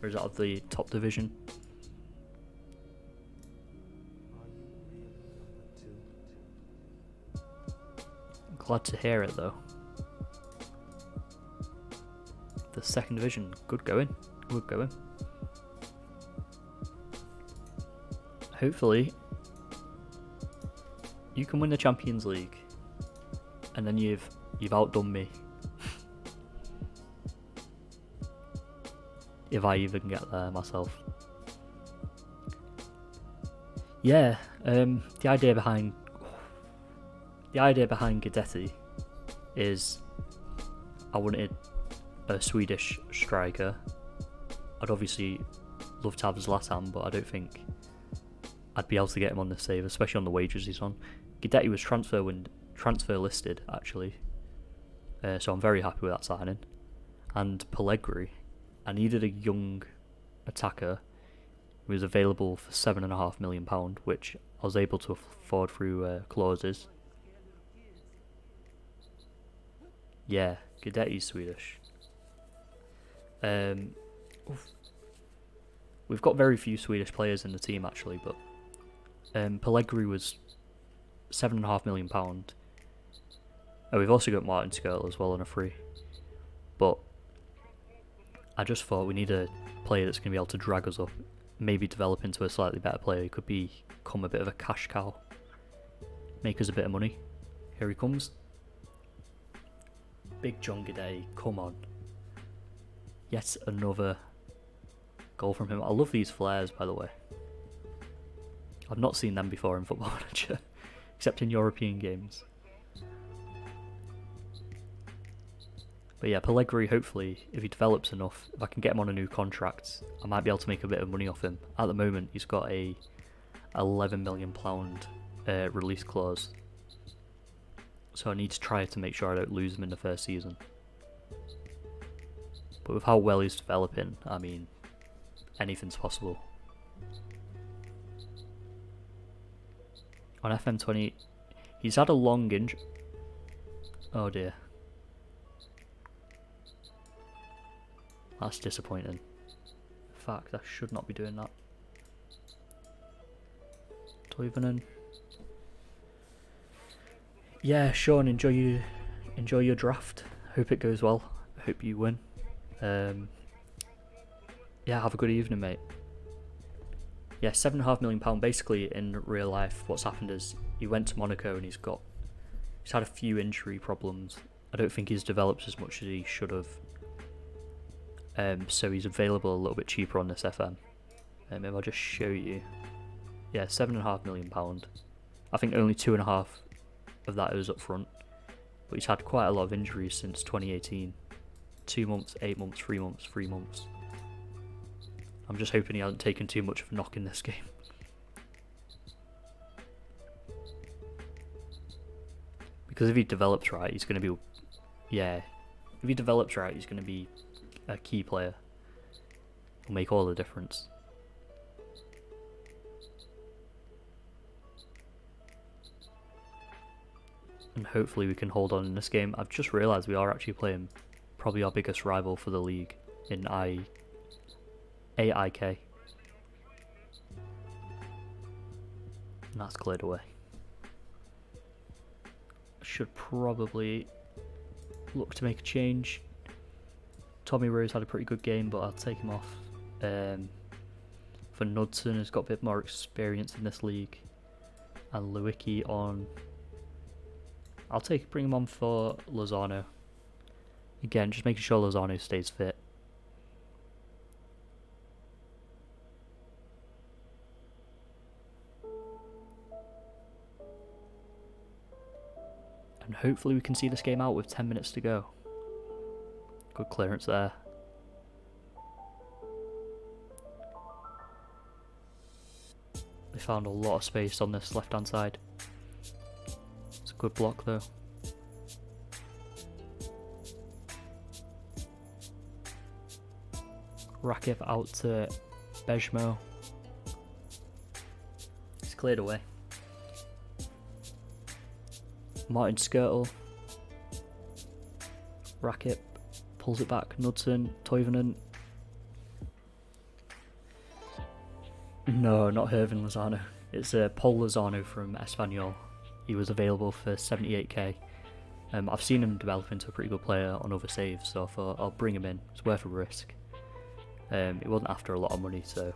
or is that of the top division? Glad to hear it though. The second division, good going. Hopefully you can win the Champions League, and then you've outdone me. If I even get there myself. Yeah, the idea behind Guidetti is I wanted a Swedish striker. I'd obviously love to have Zlatan, but I don't think I'd be able to get him on this save, especially on the wages he's on. Guidetti was transfer listed, actually, so I'm very happy with that signing. And Pellegrini, I needed a young attacker who was available for £7.5 million, which I was able to afford through clauses. Yeah, Guidetti's Swedish. We've got very few Swedish players in the team, actually, but Pellegrini was £7.5 million. Oh, we've also got Martin Skirtle as well on a free. But I just thought we need a player that's going to be able to drag us up, maybe develop into a slightly better player. He could become a bit of a cash cow, make us a bit of money. Here he comes. Big John Guidetti, come on. Yet another goal from him. I love these flares, by the way. I've not seen them before in Football Manager, except in European games. But yeah, Pellegrini, hopefully, if he develops enough, if I can get him on a new contract, I might be able to make a bit of money off him. At the moment, he's got a £11 million release clause. So I need to try to make sure I don't lose him in the first season. But with how well he's developing, I mean, anything's possible. On FM20, he's had a long injury. Oh dear. That's disappointing. Fact, I should not be doing that. Toivonen. Yeah, Sean, enjoy your draft. Hope it goes well. Hope you win. Yeah, have a good evening, mate. Yeah, £7.5 million. Basically, in real life, what's happened is he went to Monaco and he's had a few injury problems. I don't think he's developed as much as he should have. So he's available a little bit cheaper on this FM. If I'll just show you. Yeah, £7.5 million. I think only 2.5 of that is up front. But he's had quite a lot of injuries since 2018. 2 months, 8 months, 3 months, 3 months. I'm just hoping he hasn't taken too much of a knock in this game. Because if he develops right, he's going to be... Yeah, if he develops right, he's going to be a key player. He'll make all the difference. And hopefully we can hold on in this game. I've just realised we are actually playing probably our biggest rival for the league in AIK. And that's cleared away. Should probably look to make a change. Tommy Rose had a pretty good game, but I'll take him off. For Knudsen, has got a bit more experience in this league. And Lewicki on... bring him on for Lozano. Again, just making sure Lozano stays fit. And hopefully we can see this game out with 10 minutes to go. Good clearance there. They found a lot of space on this left hand side. It's a good block though. Rakip out to Bejmo. It's cleared away. Martin Skirtle. Rakip pulls it back. Knudsen, Toivonen. No, not Hervin Lozano. It's Paul Lozano from Espanyol. He was available for 78k. I've seen him develop into a pretty good player on other saves, so I thought I'll bring him in. It's worth a risk. It wasn't after a lot of money, so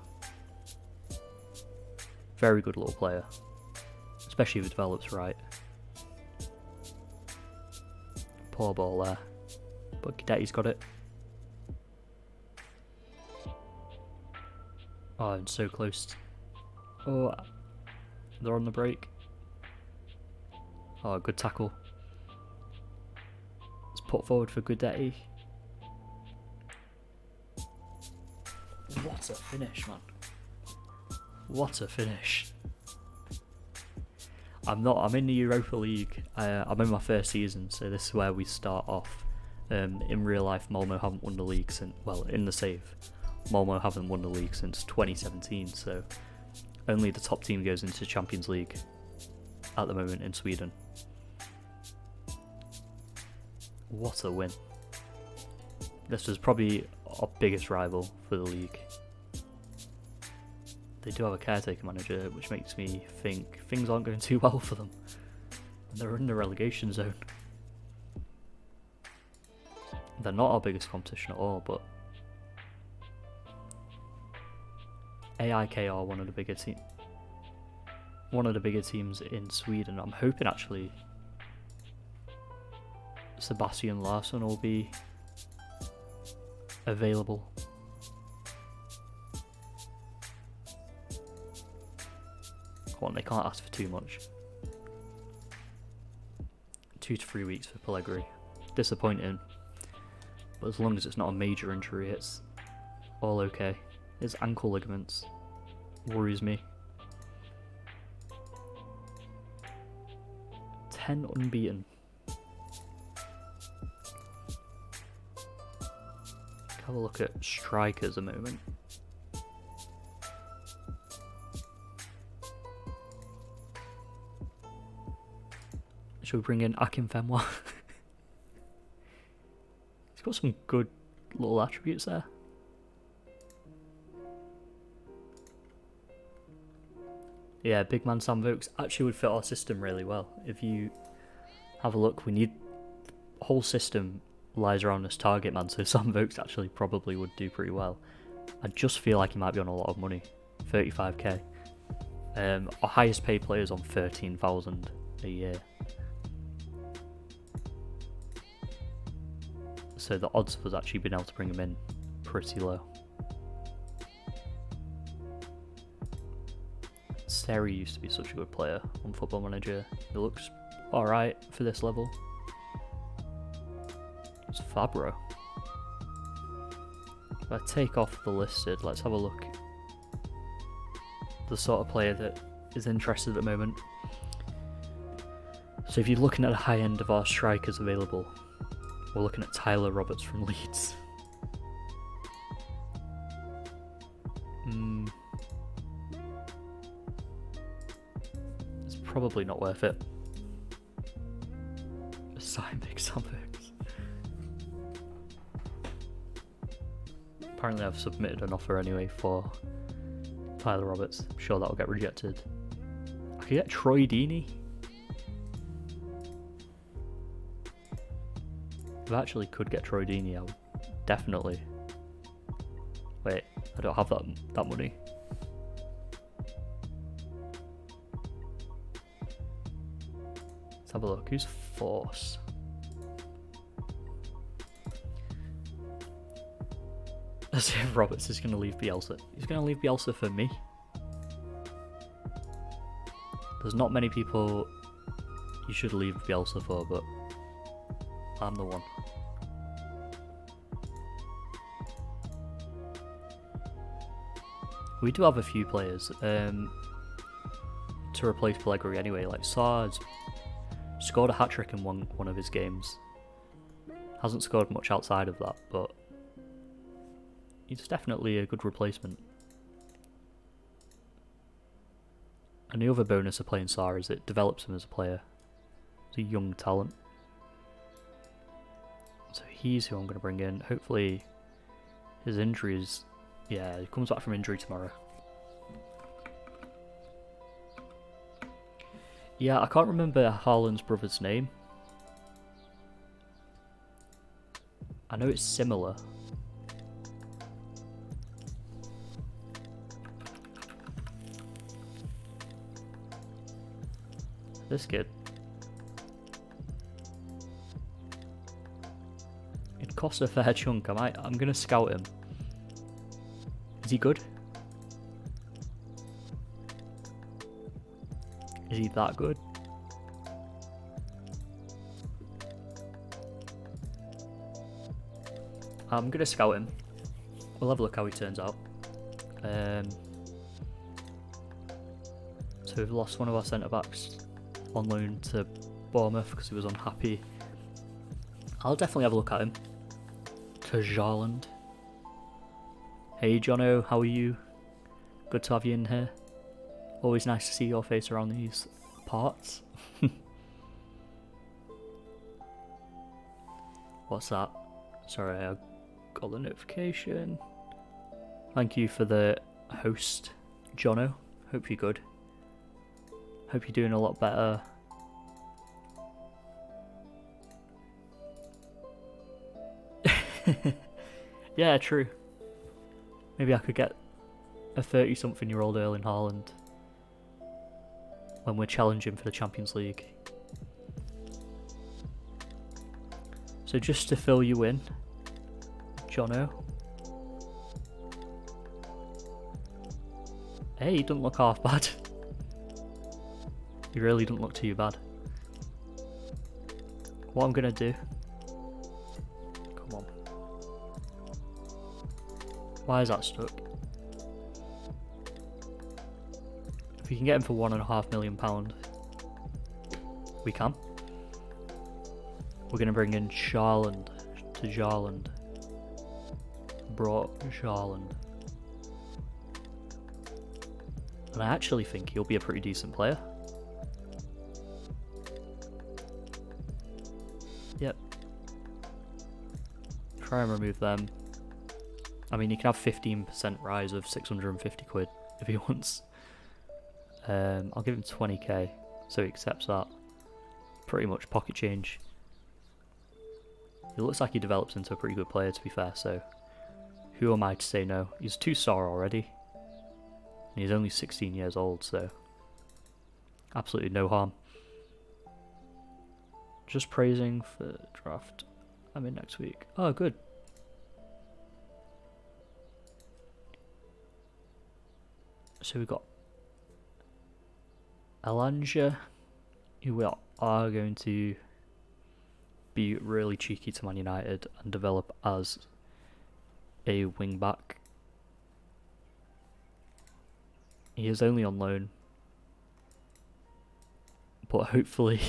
very good little player, especially if it develops right. Poor ball there, but Guidetti's got it. Oh, and so close. Oh, they're on the break. Oh, good tackle. It's put forward for Guidetti. What a finish, man. What a finish. I'm in the Europa League. I'm in my first season, so this is where we start off. In real life, Malmo haven't won the league since, well, in the save, Malmo haven't won the league since 2017, so only the top team goes into Champions League at the moment in Sweden. What a win. This was probably our biggest rival for the league. They do have a caretaker manager, which makes me think things aren't going too well for them. They're in the relegation zone. They're not our biggest competition at all, but AIK are one of the bigger teams in Sweden. I'm hoping actually Sebastian Larsson will be available. Come on, they can't ask for too much. 2 to 3 weeks for Pellegrini. Disappointing. But as long as it's not a major injury, it's all okay. His ankle ligaments worries me. 10 unbeaten. Have a look at strikers a moment. Should we bring in Akinfenwa? He's got some good little attributes there. Yeah, big man Sam Vokes actually would fit our system really well. If you have a look, the whole system lies around this target man, so Sam Vokes actually probably would do pretty well. I just feel like he might be on a lot of money, 35k. Our highest paid player is on 13,000 a year. So the odds of us actually being able to bring him in pretty low. Seri used to be such a good player on Football Manager. He looks alright for this level. It's Fabro. If I take off the listed, let's have a look. The sort of player that is interested at the moment. So if you're looking at the high end of our strikers available, we're looking at Tyler Roberts from Leeds. It's probably not worth it. Sign big Sandbergs. Apparently I've submitted an offer anyway for Tyler Roberts. I'm sure that'll get rejected. I could get Troy Deeney. If I actually could get Troy Deeney, I would definitely. Wait, I don't have that money. Let's have a look. Who's Force? As if Roberts is going to leave Bielsa. He's going to leave Bielsa for me. There's not many people you should leave Bielsa for, but I'm the one. We do have a few players to replace Pellegrini anyway. Like Sar's scored a hat-trick in one of his games. Hasn't scored much outside of that, but he's definitely a good replacement. And the other bonus of playing Sar is it develops him as a player. He's a young talent. So he's who I'm going to bring in. Hopefully his injuries... Yeah, he comes back from injury tomorrow. Yeah, I can't remember Haaland's brother's name. I know it's similar. This kid. It costs a fair chunk. I'm gonna scout him. Is he good? Is he that good? I'm gonna scout him. We'll have a look how he turns out. So we've lost one of our centre-backs on loan to Bournemouth because he was unhappy. I'll definitely have a look at him. To Jarland. Hey Jono, how are you? Good to have you in here. Always nice to see your face around these parts. What's that? Sorry, I got the notification. Thank you for the host, Jono. Hope you're good. Hope you're doing a lot better. Yeah, true. Maybe I could get a 30-something-year-old Erling Haaland when we're challenging for the Champions League. So just to fill you in, Jono. Hey, he doesn't look half bad. He really doesn't look too bad. What I'm gonna do... Come on. Why is that stuck? If we can get him for £1.5 million, we can. We're going to bring in Jarland to Jarland. Brought Jarland. And I actually think he'll be a pretty decent player. Yep. Try and remove them. I mean, he can have 15% rise of 650 quid if he wants. I'll give him 20k, so he accepts that. Pretty much pocket change. It looks like he develops into a pretty good player, to be fair, so who am I to say no? He's 2-star already. And he's only 16 years old, so absolutely no harm. Just praising for draft. I'm in next week. Oh, good. So we've got Alanja, who we are going to be really cheeky to Man United and develop as a wing back. He is only on loan, but hopefully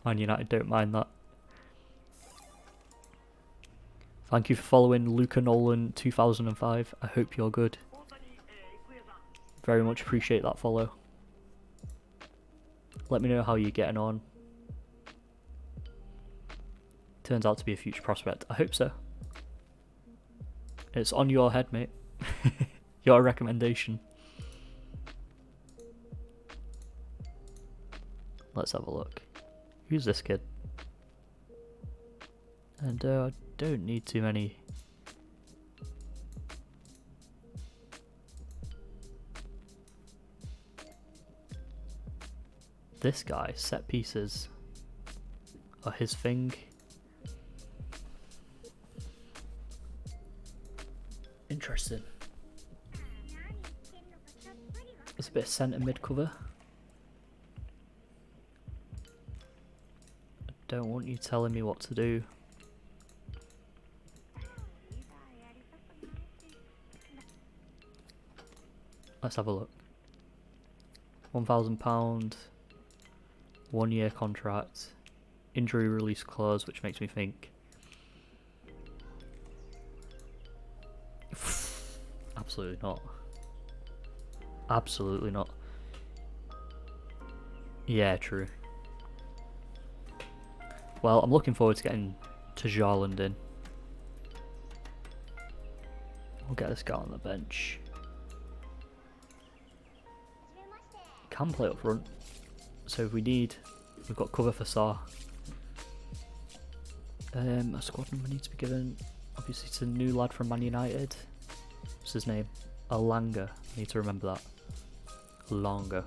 Man United don't mind that. Thank you for following Luca Nolan 2005. I hope you're good. Very much appreciate that follow. Let me know how you're getting on. Turns out to be a future prospect. I hope so. It's on your head, mate. Your recommendation. Let's have a look. Who's this kid? And I don't need too many. This guy, set pieces are his thing. Interesting. There's a bit of centre mid cover. I don't want you telling me what to do. Let's have a look. £1,000, 1 year contract, injury release clause, which makes me think. Absolutely not. Absolutely not. Yeah, true. Well, I'm looking forward to getting to Jarland in. We'll get this guy on the bench. Can play up front. So if we need, we've got cover for Sarr. A squad number needs to be given. Obviously, it's a new lad from Man United. What's his name? Alanga. I need to remember that. Alanga.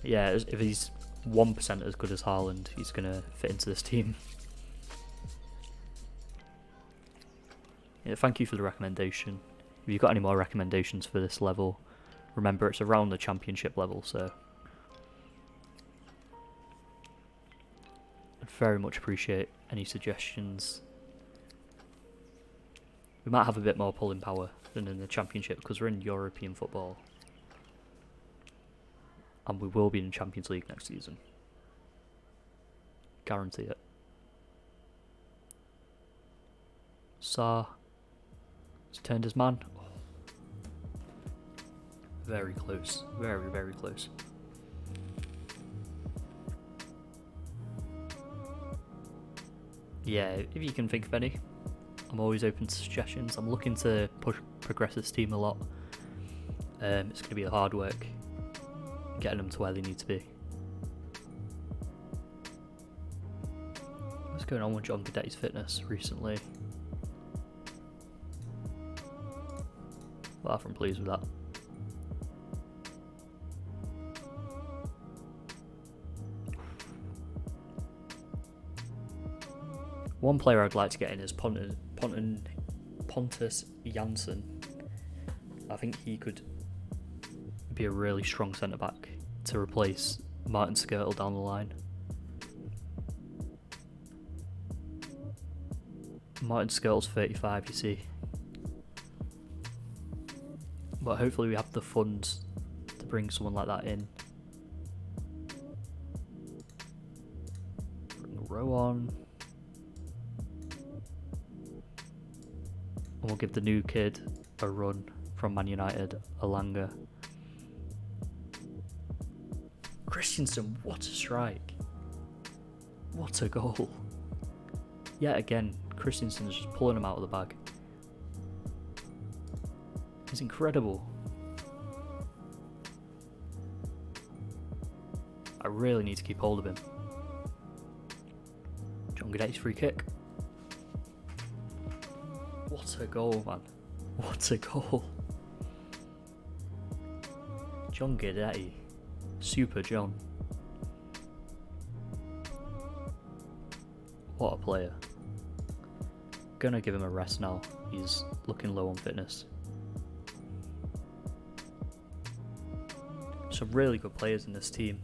Yeah, if he's 1% as good as Haaland, he's going to fit into this team. Yeah, thank you for the recommendation. If you've got any more recommendations for this level, remember it's around the championship level, so I'd very much appreciate any suggestions. We might have a bit more pulling power than in the Championship because we're in European football. And we will be in the Champions League next season. Guarantee it. Sarr has turned his man. Oh. Very close. Very, very close. Yeah, if you can think of any, I'm always open to suggestions. I'm looking to progress this team a lot. It's going to be hard work getting them to where they need to be. What's going on with John Guidetti's fitness recently? Far from pleased with that. One player I'd like to get in is Pontus Jansson. I think he could be a really strong centre-back to replace Martin Skirtle down the line. Martin Skirtle's 35, you see. But hopefully we have the funds to bring someone like that in. Bring Rowe on. And we'll give the new kid a run from Man United, Alanga. Christensen, what a strike. What a goal. Yet again, Christensen is just pulling him out of the bag. He's incredible. I really need to keep hold of him. John Guidetti's free kick. What a goal, man. What a goal. John Guidetti. Super John. What a player. Gonna give him a rest now. He's looking low on fitness. Some really good players in this team.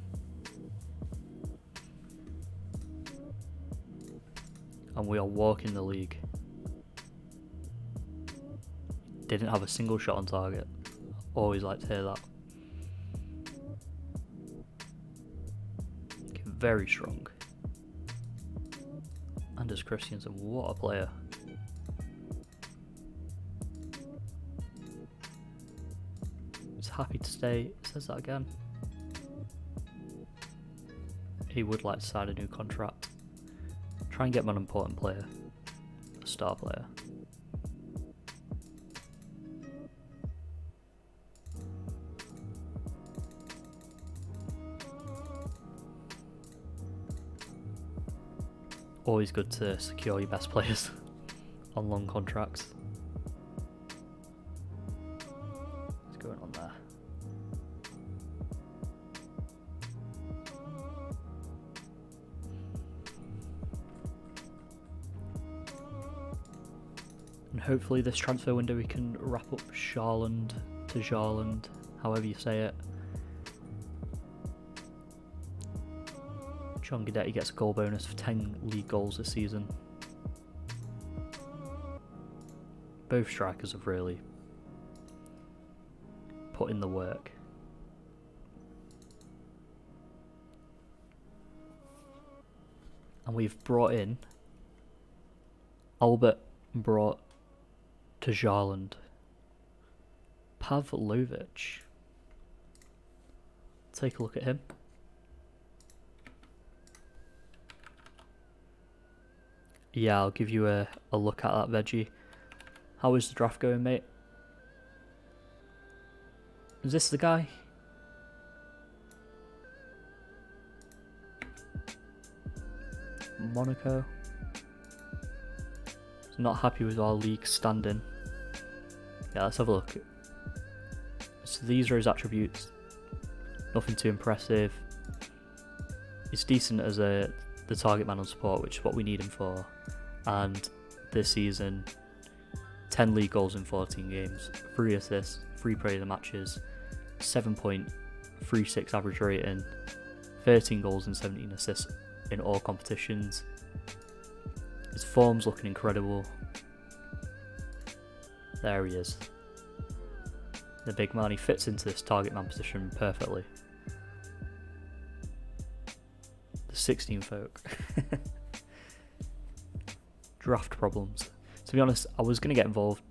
And we are walking the league. Didn't have a single shot on target. Always like to hear that. Very strong. Anders Christensen, what a player. He's happy to stay. Says that again. He would like to sign a new contract. Try and get him an important player. A star player. Always good to secure your best players on long contracts. What's going on there? And hopefully this transfer window we can wrap up Sharland to Jarland, however you say it. John Guidetti gets a goal bonus for 10 league goals this season. Both strikers have really put in the work. And we've brought in Albert brought to Jarland. Pavlovic. Take a look at him. Yeah, I'll give you a look at that veggie. How is the draft going, mate? Is this the guy? Monaco. Not happy with our league standing. Yeah, let's have a look. So these are his attributes. Nothing too impressive. He's decent as the target man on support, which is what we need him for. And this season, 10 league goals in 14 games, 3 assists, 3 player of the matches, 7.36 average rating, 13 goals and 17 assists in all competitions. His form's looking incredible. There he is. The big man, he fits into this target man position perfectly. The 16 folk. Draft problems. To be honest, I was going to get involved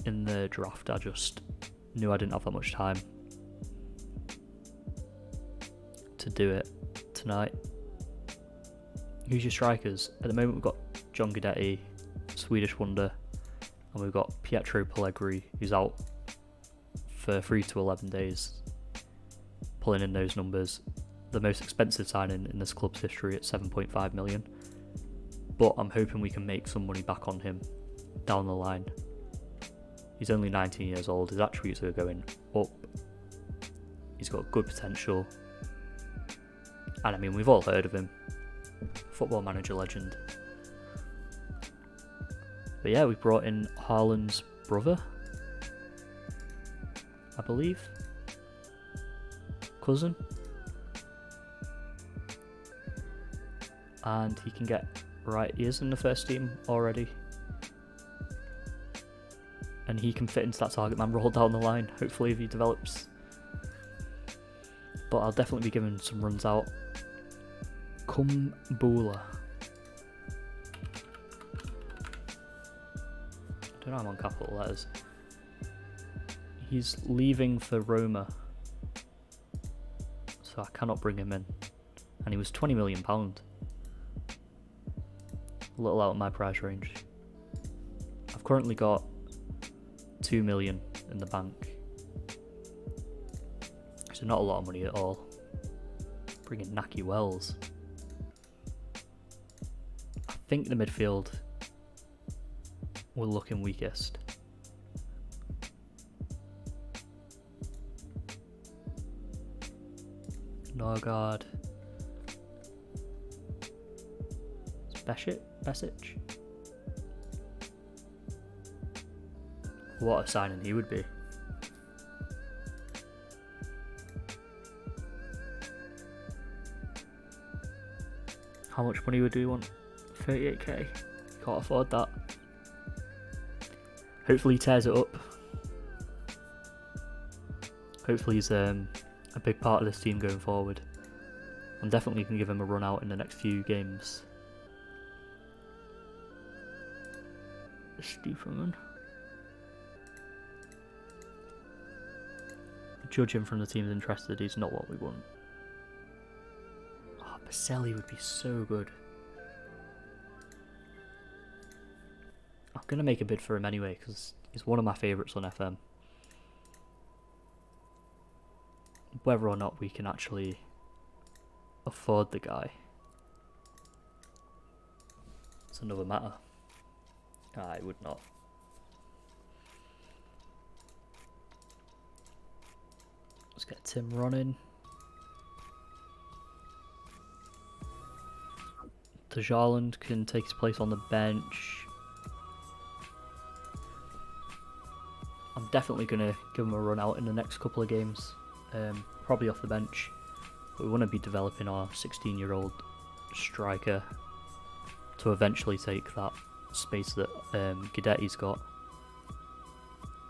in the draft, I just knew I didn't have that much time to do it tonight. Who's your strikers? At the moment we've got John Guidetti, Swedish wonder, and we've got Pietro Pellegrini, who's out for 3 to 11 days, pulling in those numbers. The most expensive signing in this club's history at 7.5 million, but I'm hoping we can make some money back on him down the line. He's only 19 years old, his attributes are going up, he's got good potential, and I mean, we've all heard of him, Football Manager legend. But yeah, we brought in Haaland's brother, I believe, cousin, and he can get, right, he is in the first team already, and he can fit into that target man role down the line, hopefully, if he develops. But I'll definitely be giving some runs out. Kumbula. I don't know, I'm on capital letters. He's leaving for Roma, so I cannot bring him in. And he was £20 million. A little out of my price range. I've currently got 2 million in the bank, so not a lot of money at all. Bringing Naki Wells. I think the midfield we're looking weakest. Norgard. Besic? What a signing he would be. How much money would we want? 38k. Can't afford that. Hopefully he tears it up. Hopefully he's a big part of this team going forward. I'm definitely going to give him a run out in the next few games. Stupid. Judging from the team's interested, he's not what we want. Oh, Baselli would be so good. I'm going to make a bid for him anyway, because he's one of my favourites on FM. Whether or not we can actually afford the guy, it's another matter. I would not. Let's get Tim running. Tajarland can take his place on the bench. I'm definitely going to give him a run out in the next couple of games. Probably off the bench. But we want to be developing our 16-year-old striker to eventually take that space that Guidetti's got.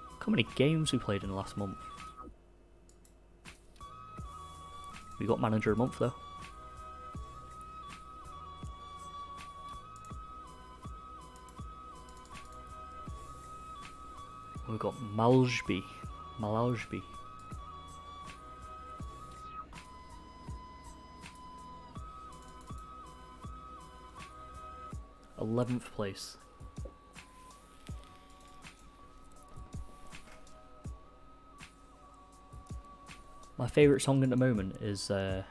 Look how many games we played in the last month. We got manager a month though. We've got Maljby. 11th place. My favourite song at the moment is I've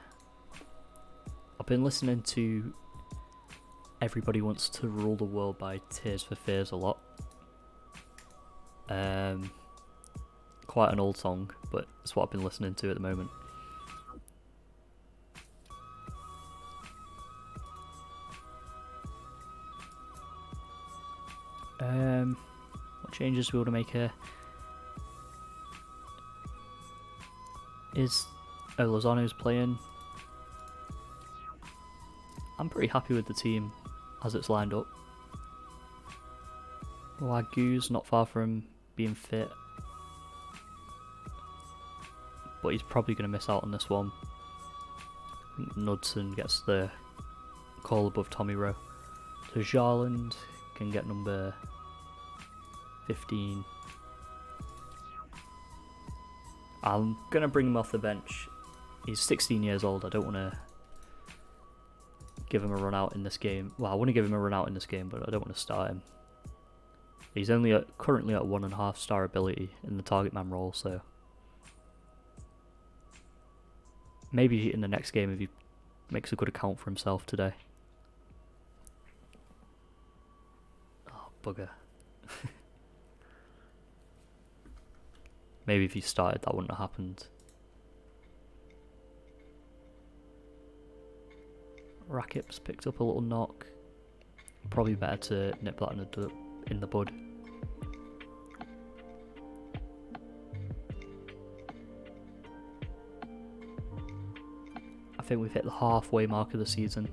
been listening to Everybody Wants to Rule the World by Tears for Fears a lot. Quite an old song, but it's what I've been listening to at the moment. What changes we want to make here? Is Lozano's playing? I'm pretty happy with the team as it's lined up. Wagu's not far from being fit. But he's probably going to miss out on this one. I think Knudsen gets the call above Tommy Rowe. So Jarland can get number 15. I'm going to bring him off the bench. He's 16 years old. I don't want to give him a run out in this game. Well, I want to give him a run out in this game, but I don't want to start him. He's only currently at 1.5 star ability in the target man role, so maybe in the next game if he makes a good account for himself today. Oh, bugger. Maybe if he started, that wouldn't have happened. Rakip's picked up a little knock. Probably better to nip that in the bud. I think we've hit the halfway mark of the season.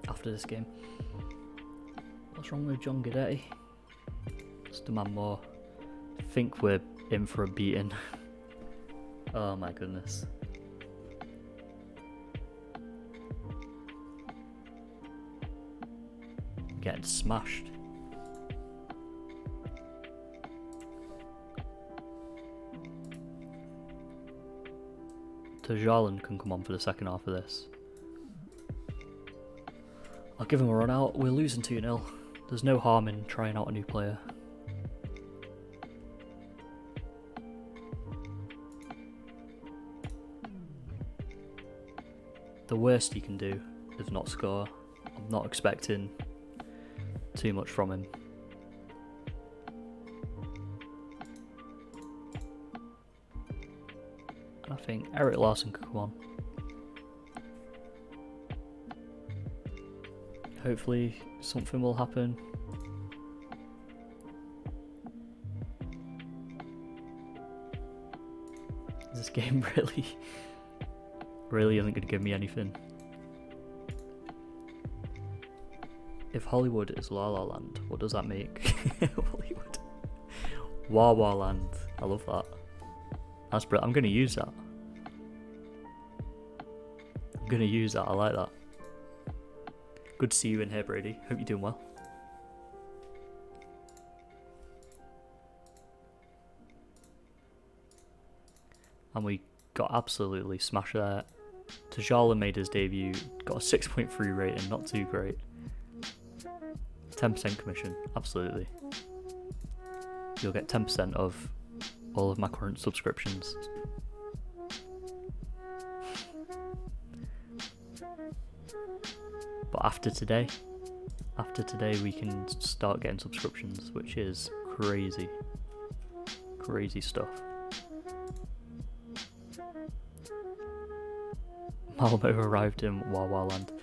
After this game. What's wrong with John Guidetti? Let's demand more. I think we're in for a beating. Oh my goodness. Getting smashed. So Jarland can come on for the second half of this. I'll give him a run out. We're losing 2-0. There's no harm in trying out a new player. The worst he can do is not score. I'm not expecting too much from him. I think Eric Larsson could come on. Hopefully something will happen. This game really isn't going to give me anything. If Hollywood is La La Land, what does that make? Hollywood. Wawa Land. I love that. That's brilliant. I'm going to use that. I like that. Good to see you in here, Brady. Hope you're doing well. And we got absolutely smashed there. Tajala made his debut, got a 6.3 rating, not too great. 10% commission, absolutely. You'll get 10% of all of my current subscriptions. But after today we can start getting subscriptions, which is crazy. Crazy stuff. Malmo arrived in Wawa Land.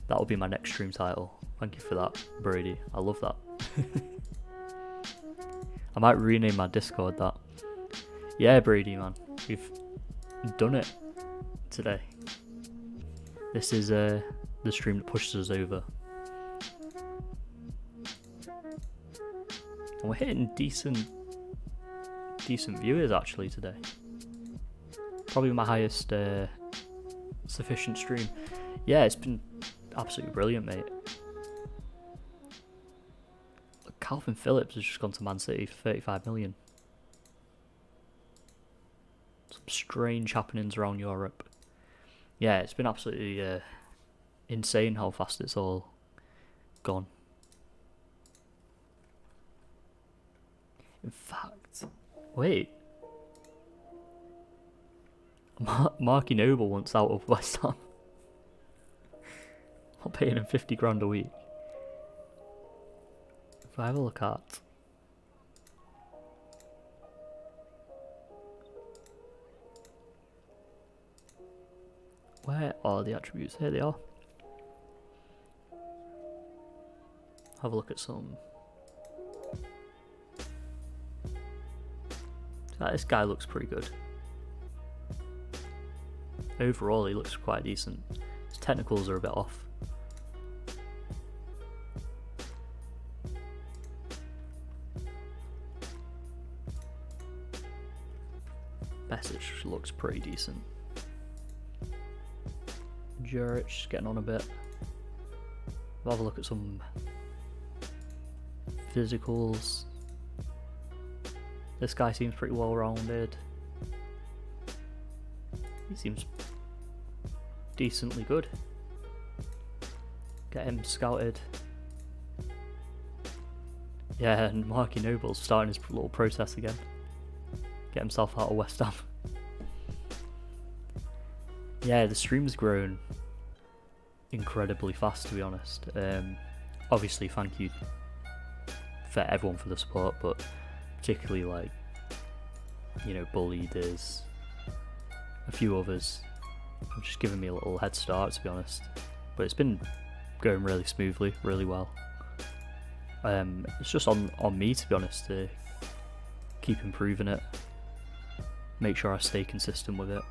That'll be my next stream title. Thank you for that, Brady. I love that. I might rename my Discord that. Yeah, Brady, man. We've done it today. This is the stream that pushes us over. And we're hitting decent viewers actually today. Probably my highest sufficient stream. Yeah, it's been absolutely brilliant, mate. Look, Calvin Phillips has just gone to Man City for 35 million. Some strange happenings around Europe. Yeah, it's been absolutely insane how fast it's all gone. In fact, wait. Marky Noble wants out of West Ham. I'm paying him 50 grand a week. If I have a look at where are the attributes? Here they are. Have a look at some. This guy looks pretty good. Overall, he looks quite decent. His technicals are a bit off. Besic looks pretty decent. Juric getting on a bit. We'll have a look at some physicals. This guy seems pretty well rounded. He seems decently good. Get him scouted. Yeah, and Marky Noble's starting his little process again. Get himself out of West Ham. Yeah, the stream's grown incredibly fast, to be honest. Obviously, thank you for everyone for the support, but particularly like, you know, Bully, there's a few others have just given me a little head start, to be honest. But it's been going really smoothly, really well. It's just on me, to be honest, to keep improving it, make sure I stay consistent with it.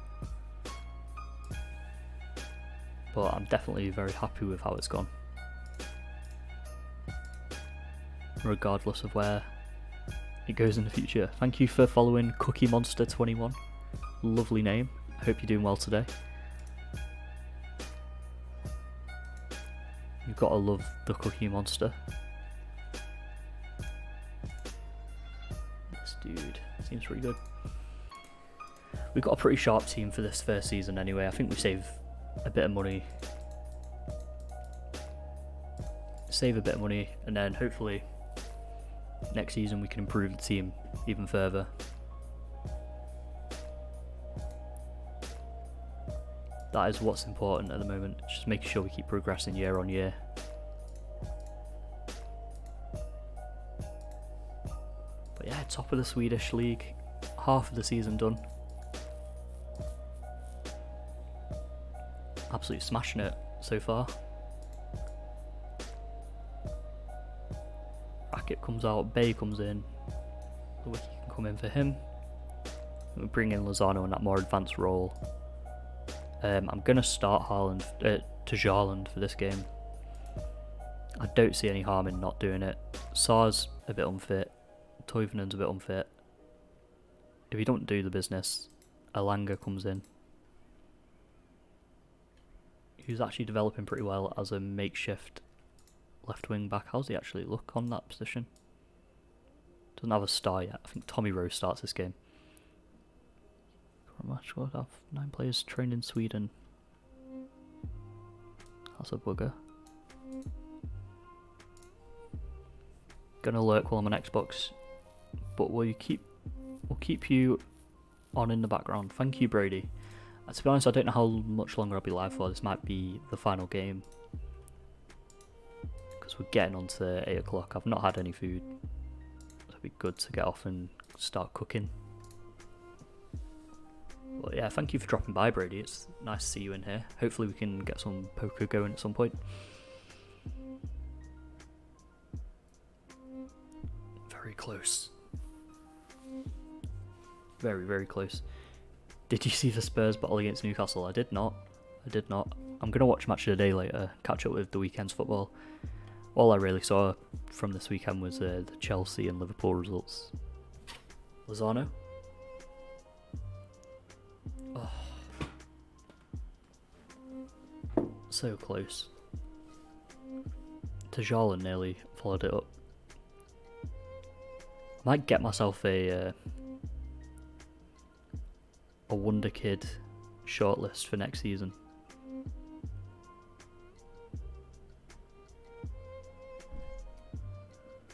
But I'm definitely very happy with how it's gone, regardless of where it goes in the future. Thank you for following Cookie Monster 21. Lovely name. I hope you're doing well today. You've got to love the Cookie Monster. This dude seems pretty good. We've got a pretty sharp team for this first season anyway. I think we save a bit of money. And then hopefully next season we can improve the team even further. That is what's important at the moment, just making sure we keep progressing year on year. But yeah, top of the Swedish league, half of the season done. Absolutely smashing it so far. Racket comes out, Bay comes in, the wiki can come in for him. We bring in Lozano in that more advanced role. I'm going to start Tjaarland for this game. I don't see any harm in not doing it. Saar's a bit unfit, Toivonen's a bit unfit. If you don't do the business, Elanga comes in, who's actually developing pretty well as a makeshift left wing back. How's he actually look on that position? Doesn't have a star yet. I think Tommy Rose starts this game. Match will have 9 players trained in Sweden. That's a bugger. Gonna lurk while I'm on Xbox, but we'll keep you on in the background. Thank you, Brady. To be honest, I don't know how much longer I'll be live for. This might be the final game, because we're getting on to 8 o'clock. I've not had any food, so it'd be good to get off and start cooking. But yeah, thank you for dropping by, Brady. It's nice to see you in here. Hopefully we can get some poker going at some point. Very close. Very, very close. Did you see the Spurs battle against Newcastle? I did not. I'm going to watch Match of the Day later, catch up with the weekend's football. All I really saw from this weekend was the Chelsea and Liverpool results. Lozano. Oh. So close. Tjaarland nearly followed it up. I might get myself a Wonder Kid shortlist for next season.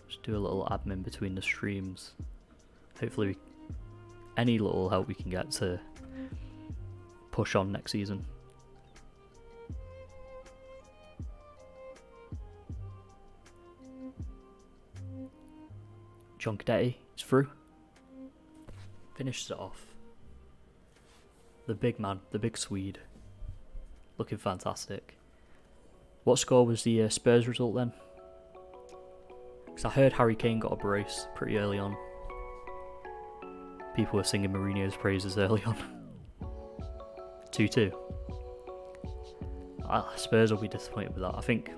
Just do a little admin between the streams. Hopefully any little help we can get to push on next season. John Cadetti is through. Finishes it off. The big man, the big Swede. Looking fantastic. What score was the Spurs result then? Because I heard Harry Kane got a brace pretty early on. People were singing Mourinho's praises early on. 2-2. Spurs will be disappointed with that. I think,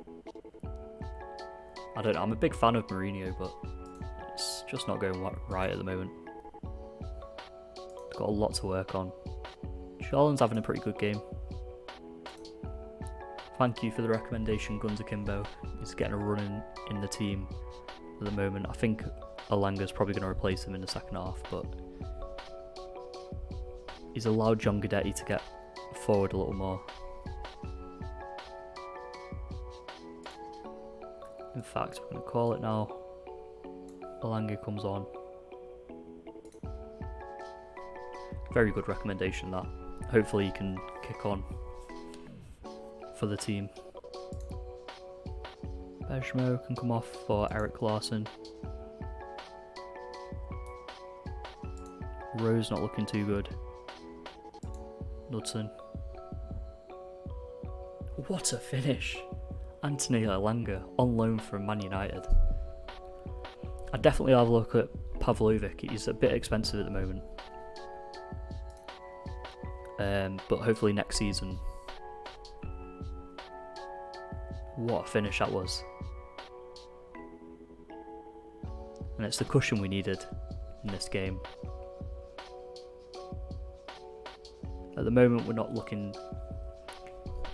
I don't know, I'm a big fan of Mourinho, but it's just not going right at the moment. Got a lot to work on. Charlin's having a pretty good game. Thank you for the recommendation, Guns Akimbo. He's getting a run in the team at the moment. I think Alanga's probably going to replace him in the second half, but he's allowed John Guidetti to get forward a little more. In fact, we're going to call it now. Alanga comes on. Very good recommendation, that. Hopefully you can kick on for the team. Bejmo can come off for Eric Larsson. Rose not looking too good. Knudsen. What a finish! Anthony Alanga on loan from Man United. I'd definitely have a look at Pavlovic. He's a bit expensive at the moment. But hopefully next season. What a finish that was. And it's the cushion we needed in this game. At the moment we're not looking,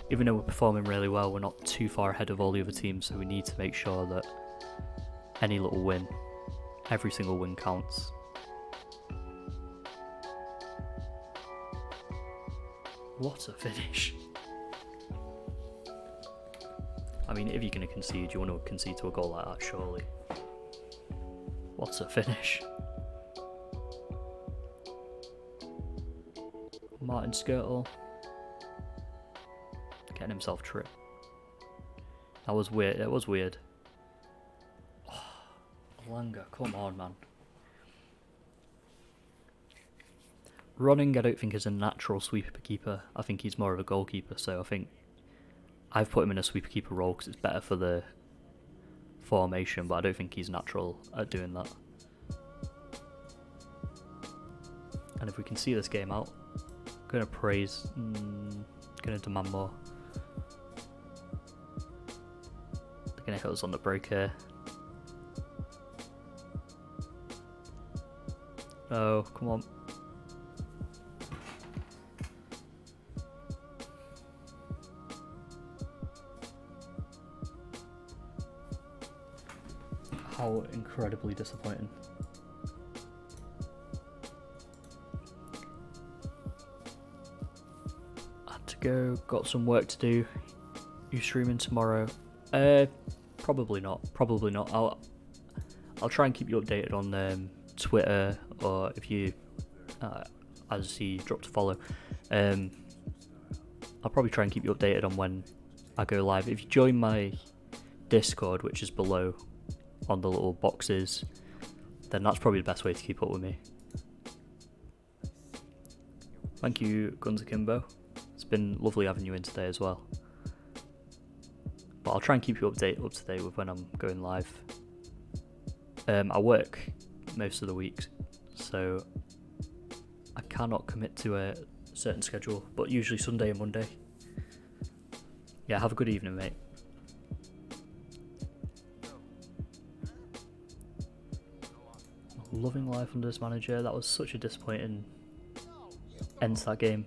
even though we're performing really well, we're not too far ahead of all the other teams, so we need to make sure that any little win, every single win counts. What a finish. I mean, if you're going to concede, you want to concede to a goal like that, surely. What a finish. Martin Skirtle getting himself tripped. That was weird. It was weird. Oh, Alanga, come on, man. Ronning, I don't think is a natural sweeper keeper. I think he's more of a goalkeeper, so I think I've put him in a sweeper keeper role because it's better for the formation, but I don't think he's natural at doing that. And if we can see this game out, I'm going to praise, going to demand more. They're going to hit us on the break here. Oh, come on. How incredibly disappointing. Had to go, got some work to do. You streaming tomorrow? Probably not. Probably not. I'll try and keep you updated on Twitter, or if you, as he dropped a follow, I'll probably try and keep you updated on when I go live. If you join my Discord, which is below on the little boxes, then that's probably the best way to keep up with me. Thank you, Guns Akimbo. It's been lovely having you in today as well. But I'll try and keep you up to date with when I'm going live. I work most of the weeks, so I cannot commit to a certain schedule, but usually Sunday and Monday. Yeah, have a good evening, mate. Loving life under this manager. That was such a disappointing end to that game.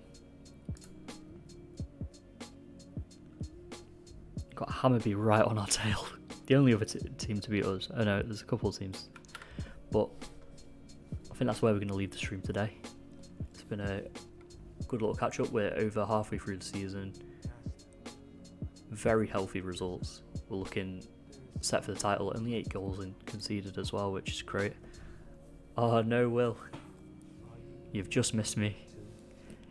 Got Hammarby right on our tail. The only other team to beat us. I know there's a couple of teams, but I think that's where we're going to leave the stream today. It's been a good little catch up. We're over halfway through the season. Very healthy results. We're looking set for the title. Only 8 goals conceded as well, which is great. Oh no, Will. You've just missed me.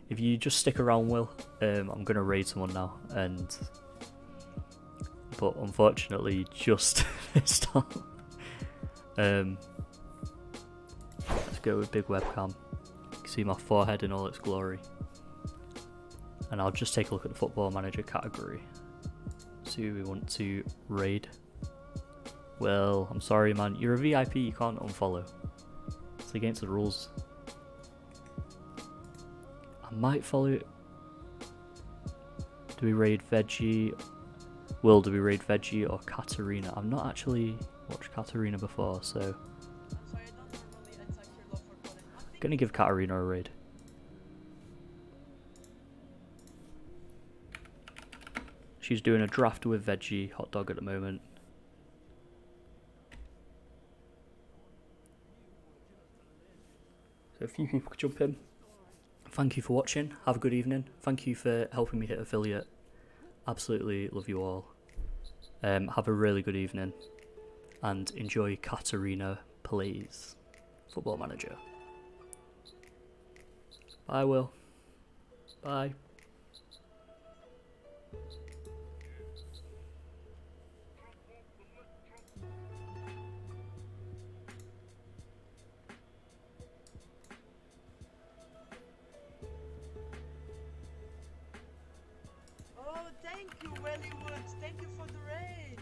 If you just stick around, Will, I'm going to raid someone now, but unfortunately just missed out. Let's go with big webcam. You can see my forehead in all its glory. And I'll just take a look at the Football Manager category. See who we want to raid. Well, I'm sorry, man. You're a VIP, you can't unfollow. It's against the rules. I might follow. Do Do we raid Veggie? Do we raid Veggie or Katarina? I've not actually watched Katarina before, so I'm sorry, I don't normally attack your love for Colin. I'm gonna give Katarina a raid. She's doing a draft with Veggie Hot Dog at the moment. So a few people could jump in. Thank you for watching. Have a good evening. Thank you for helping me hit affiliate. Absolutely love you all. Have a really good evening and enjoy Katarina Plays Football Manager. Bye, Will. Bye. Oh, thank you, Wellywood. Thank you for the raid.